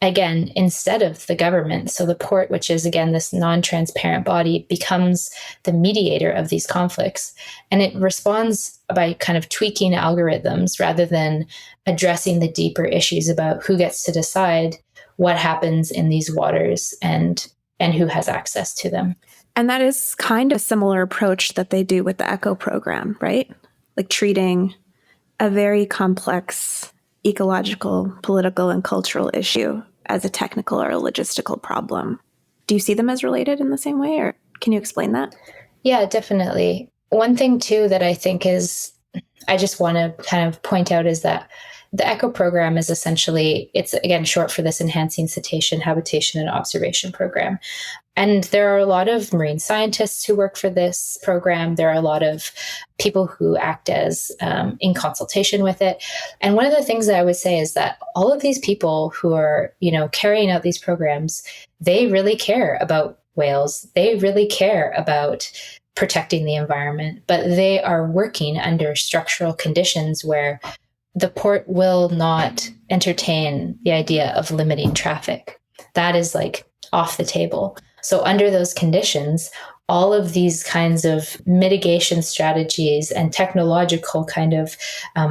again, instead of the government. So the port, which is, again, this non-transparent body, becomes the mediator of these conflicts. And it responds by kind of tweaking algorithms rather than addressing the deeper issues about who gets to decide what happens in these waters and who has access to them. And that is kind of a similar approach that they do with the ECHO program, right? Like treating a very complex ecological, political, and cultural issue as a technical or a logistical problem. Do you see them as related in the same way, or can you explain that? Yeah, definitely. One thing, too, that I think I just want to kind of point out is that the ECHO program is essentially, it's again short for this Enhancing Citation, Habitation, and Observation Program. And there are a lot of marine scientists who work for this program. There are a lot of people who act as in consultation with it. And one of the things that I would say is that all of these people who are, carrying out these programs, they really care about whales. They really care about protecting the environment, but they are working under structural conditions where the port will not entertain the idea of limiting traffic. That is like off the table. So under those conditions, all of these kinds of mitigation strategies and technological kind of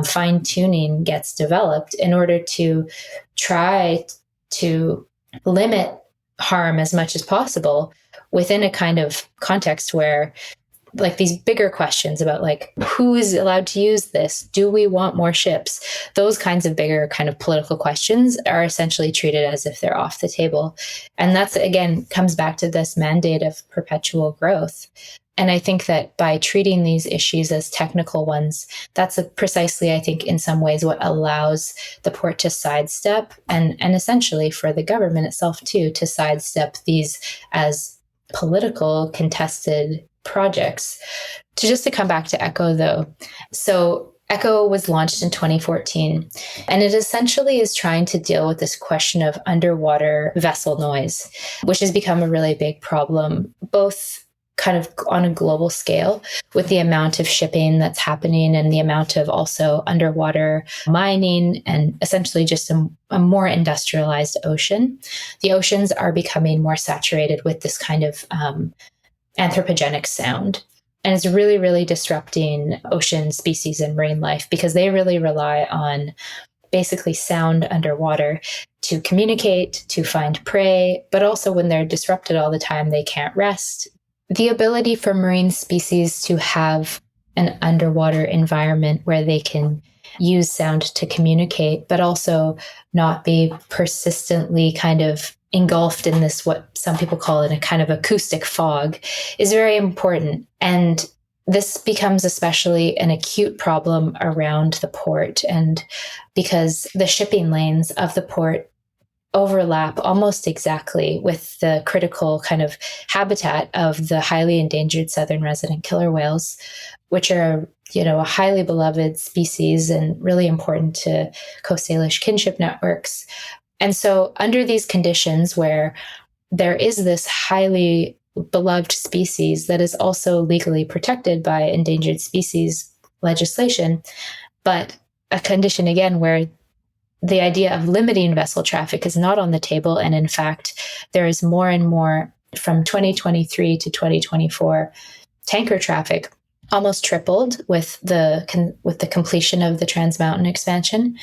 fine-tuning gets developed in order to try to limit harm as much as possible within a kind of context where like these bigger questions about like who is allowed to use this? Do we want more ships? Those kinds of bigger kind of political questions are essentially treated as if they're off the table. And that's, again, comes back to this mandate of perpetual growth. And I think that by treating these issues as technical ones, that's precisely, I think, in some ways what allows the port to sidestep and essentially for the government itself too, to sidestep these as political contested projects. To come back to ECHO though. So ECHO was launched in 2014, and it essentially is trying to deal with this question of underwater vessel noise, which has become a really big problem, both kind of on a global scale with the amount of shipping that's happening and the amount of also underwater mining and essentially just a more industrialized ocean. The oceans are becoming more saturated with this kind of anthropogenic sound. And it's really, really disrupting ocean species and marine life because they really rely on basically sound underwater to communicate, to find prey, but also when they're disrupted all the time, they can't rest. The ability for marine species to have an underwater environment where they can use sound to communicate, but also not be persistently kind of engulfed in this, what some people call it, a kind of acoustic fog, is very important. And this becomes especially an acute problem around the port, and because the shipping lanes of the port overlap almost exactly with the critical kind of habitat of the highly endangered southern resident killer whales, which are, a highly beloved species and really important to Coast Salish kinship networks. And so under these conditions where there is this highly beloved species that is also legally protected by endangered species legislation, but a condition again where the idea of limiting vessel traffic is not on the table. And in fact, there is more and more from 2023 to 2024, tanker traffic almost tripled with the completion of the Trans Mountain expansion.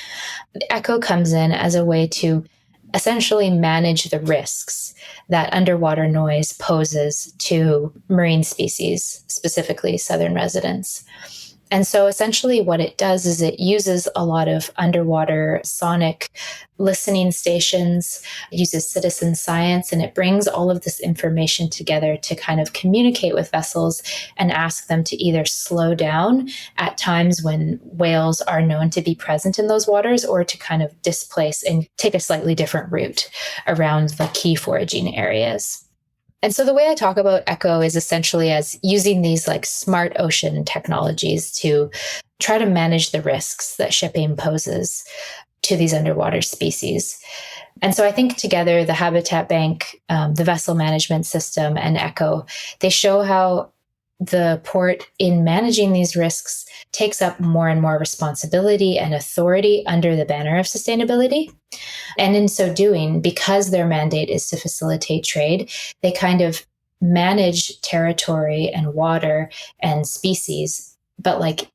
ECHO comes in as a way to essentially manage the risks that underwater noise poses to marine species, specifically southern residents. And so essentially what it does is it uses a lot of underwater sonic listening stations, uses citizen science, and it brings all of this information together to kind of communicate with vessels and ask them to either slow down at times when whales are known to be present in those waters, or to kind of displace and take a slightly different route around the key foraging areas. And so the way I talk about ECHO is essentially as using these like smart ocean technologies to try to manage the risks that shipping poses to these underwater species. And so I think together, the Habitat Bank, the vessel management system, and ECHO, they show how the port in managing these risks takes up more and more responsibility and authority under the banner of sustainability. And in so doing, because their mandate is to facilitate trade, they kind of manage territory and water and species, but like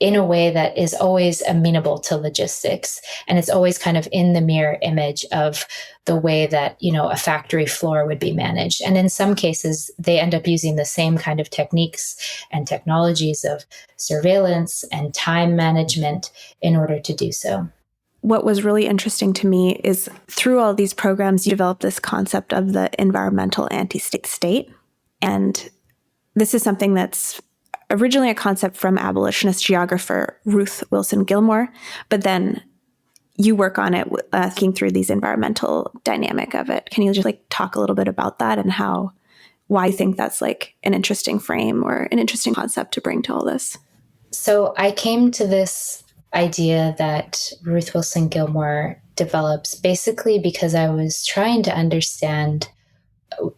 in a way that is always amenable to logistics. And it's always kind of in the mirror image of the way that, a factory floor would be managed. And in some cases, they end up using the same kind of techniques and technologies of surveillance and time management in order to do so. What was really interesting to me is through all these programs, you developed this concept of the environmental anti-state state. And this is something that's originally a concept from abolitionist geographer Ruth Wilson Gilmore, but then you work on it thinking through these environmental dynamic of it. Can you just talk a little bit about that and why you think that's like an interesting frame or an interesting concept to bring to all this? So I came to this idea that Ruth Wilson Gilmore develops basically because I was trying to understand,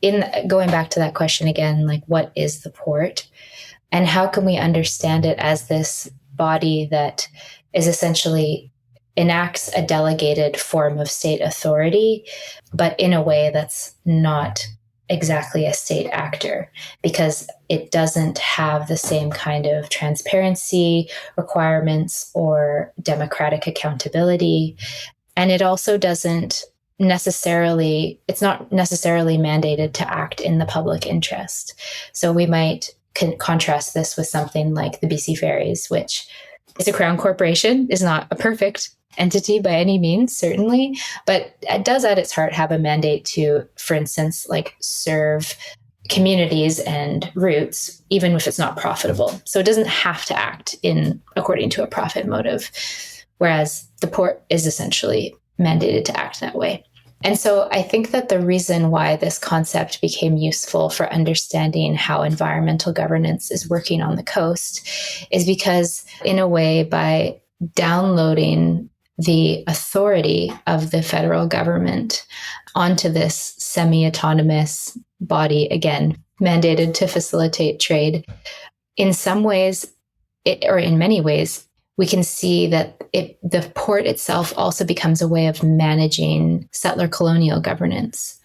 in going back to that question again, like what is the port? And how can we understand it as this body that is essentially enacts a delegated form of state authority, but in a way that's not exactly a state actor, because it doesn't have the same kind of transparency requirements or democratic accountability. And it also it's not necessarily mandated to act in the public interest. So we might contrast this with something like the BC Ferries, which is a crown corporation, is not a perfect entity by any means, certainly, but it does at its heart have a mandate to, for instance, serve communities and routes, even if it's not profitable. So it doesn't have to act according to a profit motive, whereas the port is essentially mandated to act that way. And so I think that the reason why this concept became useful for understanding how environmental governance is working on the coast is because, in a way, by downloading the authority of the federal government onto this semi-autonomous body, again, mandated to facilitate trade, in some ways, or in many ways, we can see that the port itself also becomes a way of managing settler colonial governance.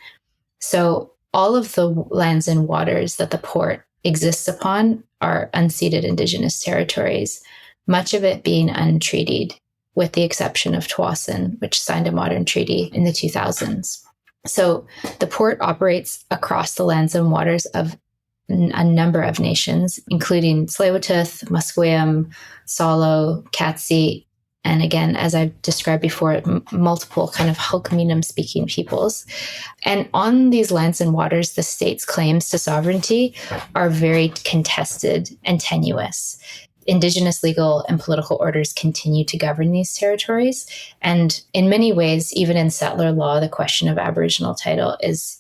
So all of the lands and waters that the port exists upon are unceded Indigenous territories, much of it being untreated, with the exception of Tollefson, which signed a modern treaty in the 2000s. So the port operates across the lands and waters of a number of nations, including Tsleil-Waututh, Musqueam, Salo, Katzie, And again, as I've described before, multiple kind of Hulkminum speaking peoples. And on these lands and waters, the state's claims to sovereignty are very contested and tenuous. Indigenous legal and political orders continue to govern these territories. And in many ways, even in settler law, the question of Aboriginal title is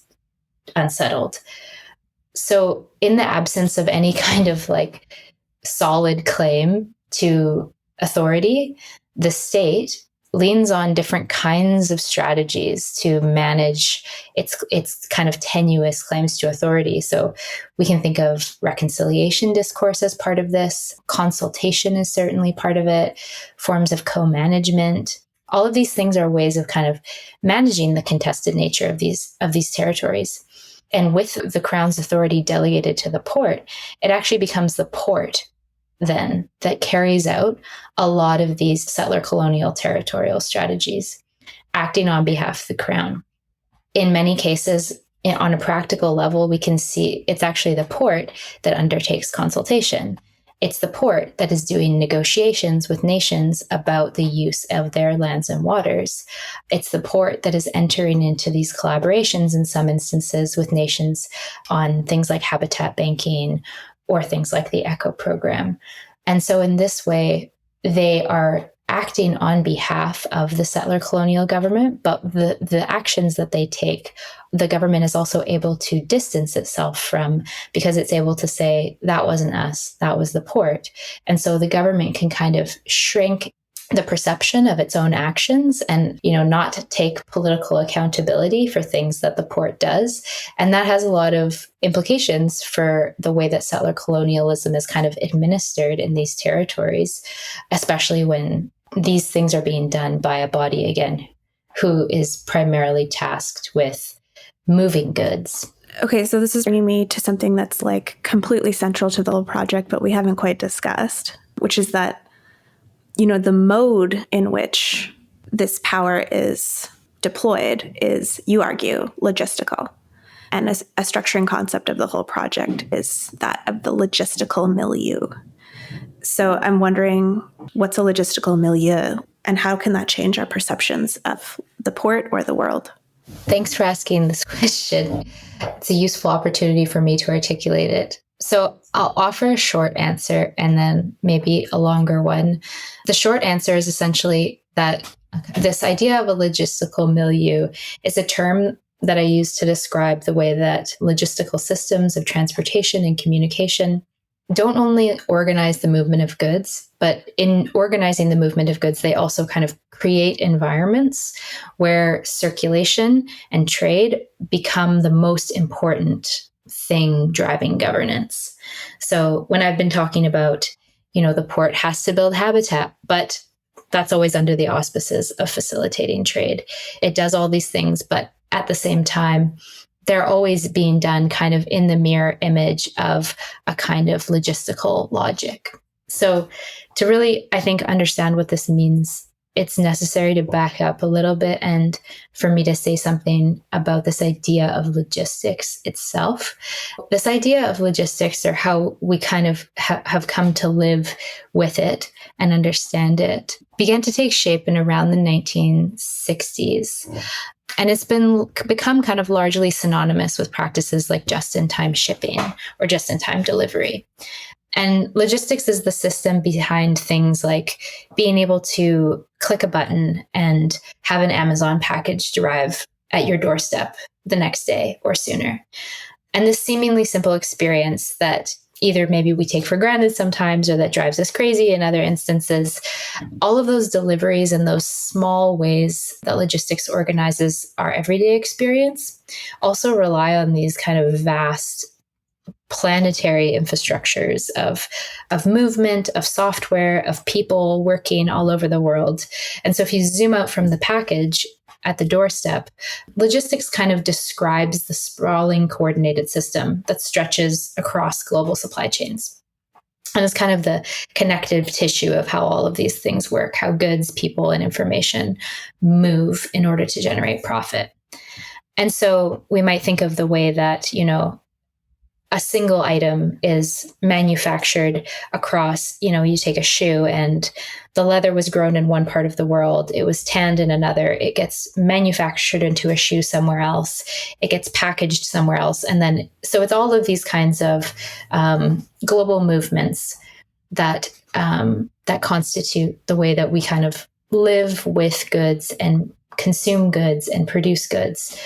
unsettled. So in the absence of any kind of like solid claim to authority, the state leans on different kinds of strategies to manage its kind of tenuous claims to authority. So we can think of reconciliation discourse as part of this. Consultation is certainly part of it. Forms of co-management. All of these things are ways of kind of managing the contested nature of these territories. And with the Crown's authority delegated to the port, it actually becomes the port then that carries out a lot of these settler colonial territorial strategies, acting on behalf of the Crown. In many cases, on a practical level, we can see it's actually the port that undertakes consultation. It's the port that is doing negotiations with nations about the use of their lands and waters. It's the port that is entering into these collaborations in some instances with nations on things like habitat banking or things like the ECHO program. And so in this way, they are acting on behalf of the settler colonial government, but the actions that they take, the government is also able to distance itself from, because it's able to say, that wasn't us, that was the port. And so the government can kind of shrink the perception of its own actions and, not take political accountability for things that the port does. And that has a lot of implications for the way that settler colonialism is kind of administered in these territories, especially when these things are being done by a body, again, who is primarily tasked with moving goods. Okay, so this is bringing me to something that's like completely central to the whole project, but we haven't quite discussed, which is that the mode in which this power is deployed is, you argue, logistical. And a structuring concept of the whole project is that of the logistical milieu. So I'm wondering, what's a logistical milieu and how can that change our perceptions of the port or the world? Thanks for asking this question. It's a useful opportunity for me to articulate it. So I'll offer a short answer and then maybe a longer one. The short answer is essentially that this idea of a logistical milieu is a term that I use to describe the way that logistical systems of transportation and communication don't only organize the movement of goods, but in organizing the movement of goods, they also kind of create environments where circulation and trade become the most important thing driving governance. So when I've been talking about, the port has to build habitat, but that's always under the auspices of facilitating trade. It does all these things, but at the same time, they're always being done kind of in the mirror image of a kind of logistical logic. So to really, I think, understand what this means, it's necessary to back up a little bit and for me to say something about this idea of logistics itself. This idea of logistics, or how we kind of have come to live with it and understand it, began to take shape in around the 1960s. And it's become kind of largely synonymous with practices like just-in-time shipping or just-in-time delivery. And logistics is the system behind things like being able to click a button and have an Amazon package arrive at your doorstep the next day or sooner. And this seemingly simple experience that either maybe we take for granted sometimes or that drives us crazy in other instances, all of those deliveries and those small ways that logistics organizes our everyday experience also rely on these kind of vast planetary infrastructures of movement, of software, of people working all over the world. And so if you zoom out from the package at the doorstep, logistics kind of describes the sprawling coordinated system that stretches across global supply chains. And it's kind of the connective tissue of how all of these things work, how goods, people, and information move in order to generate profit. And so we might think of the way that, a single item is manufactured across, you take a shoe and the leather was grown in one part of the world, it was tanned in another, it gets manufactured into a shoe somewhere else, it gets packaged somewhere else. And then, so it's all of these kinds of global movements that constitute the way that we kind of live with goods and consume goods and produce goods.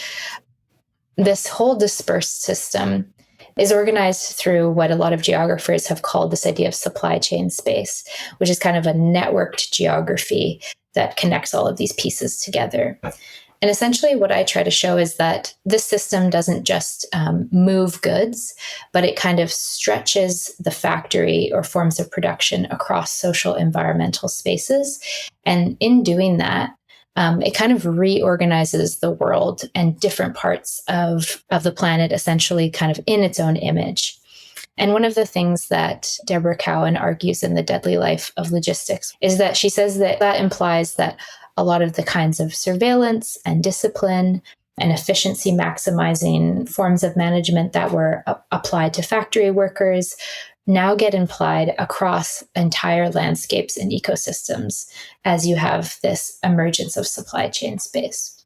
This whole dispersed system is organized through what a lot of geographers have called this idea of supply chain space, which is kind of a networked geography that connects all of these pieces together. And essentially what I try to show is that this system doesn't just move goods, but it kind of stretches the factory or forms of production across social environmental spaces. And in doing that, it kind of reorganizes the world and different parts of the planet, essentially kind of in its own image. And one of the things that Deborah Cowan argues in The Deadly Life of Logistics is that she says that implies that a lot of the kinds of surveillance and discipline and efficiency maximizing forms of management that were applied to factory workers now get implied across entire landscapes and ecosystems as you have this emergence of supply chain space.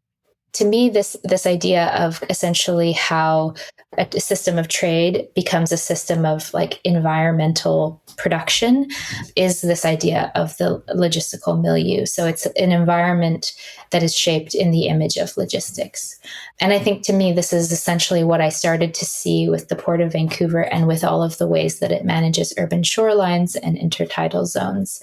To me, this idea of essentially how a system of trade becomes a system of like environmental production is this idea of the logistical milieu. So it's an environment that is shaped in the image of logistics. And I think to me, this is essentially what I started to see with the Port of Vancouver and with all of the ways that it manages urban shorelines and intertidal zones.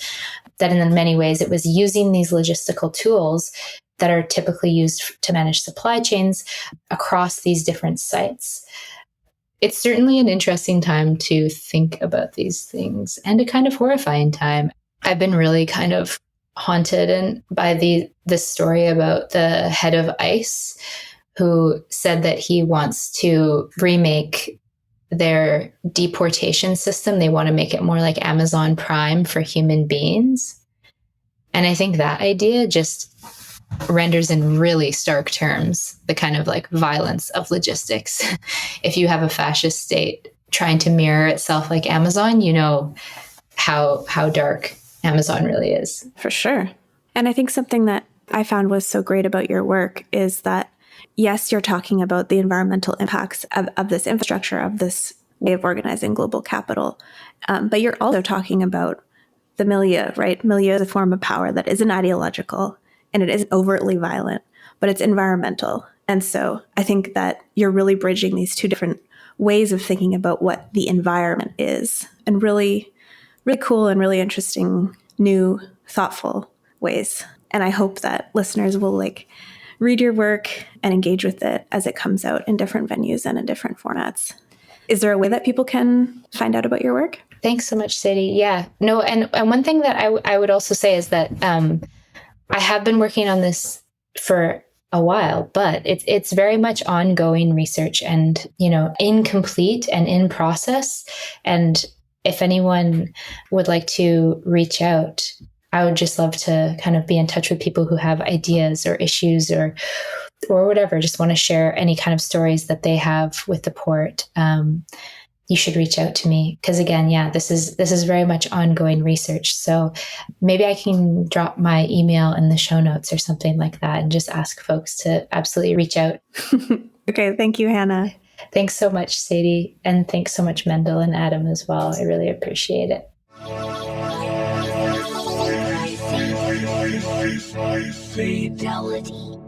That in many ways, it was using these logistical tools that are typically used to manage supply chains across these different sites. It's certainly an interesting time to think about these things and a kind of horrifying time. I've been really kind of haunted by this story about the head of ICE who said that he wants to remake their deportation system. They want to make it more like Amazon Prime for human beings. And I think that idea just renders in really stark terms the kind of like violence of logistics. If you have a fascist state trying to mirror itself like Amazon, you know how dark Amazon really is. For sure. And I think something that I found was so great about your work is that, yes, you're talking about the environmental impacts of this infrastructure, of this way of organizing global capital, but you're also talking about the milieu, right? Milieu is a form of power that isn't ideological, and it isn't overtly violent, but it's environmental. And so I think that you're really bridging these two different ways of thinking about what the environment is, and really, really cool and really interesting, new, thoughtful ways. And I hope that listeners will read your work and engage with it as it comes out in different venues and in different formats. Is there a way that people can find out about your work? Thanks so much, Sadie. Yeah. No, and one thing that I would also say is that I have been working on this for a while, but it's very much ongoing research and, incomplete and in process. And if anyone would like to reach out, I would just love to kind of be in touch with people who have ideas or issues or whatever, just want to share any kind of stories that they have with the port. You should reach out to me because, again, this is very much ongoing research. So maybe I can drop my email in the show notes or something like that and just ask folks to absolutely reach out. Okay. Thank you, Hannah. Thanks so much, Sadie. And thanks so much, Mendel and Adam as well. I really appreciate it. HYPHAEDELITY.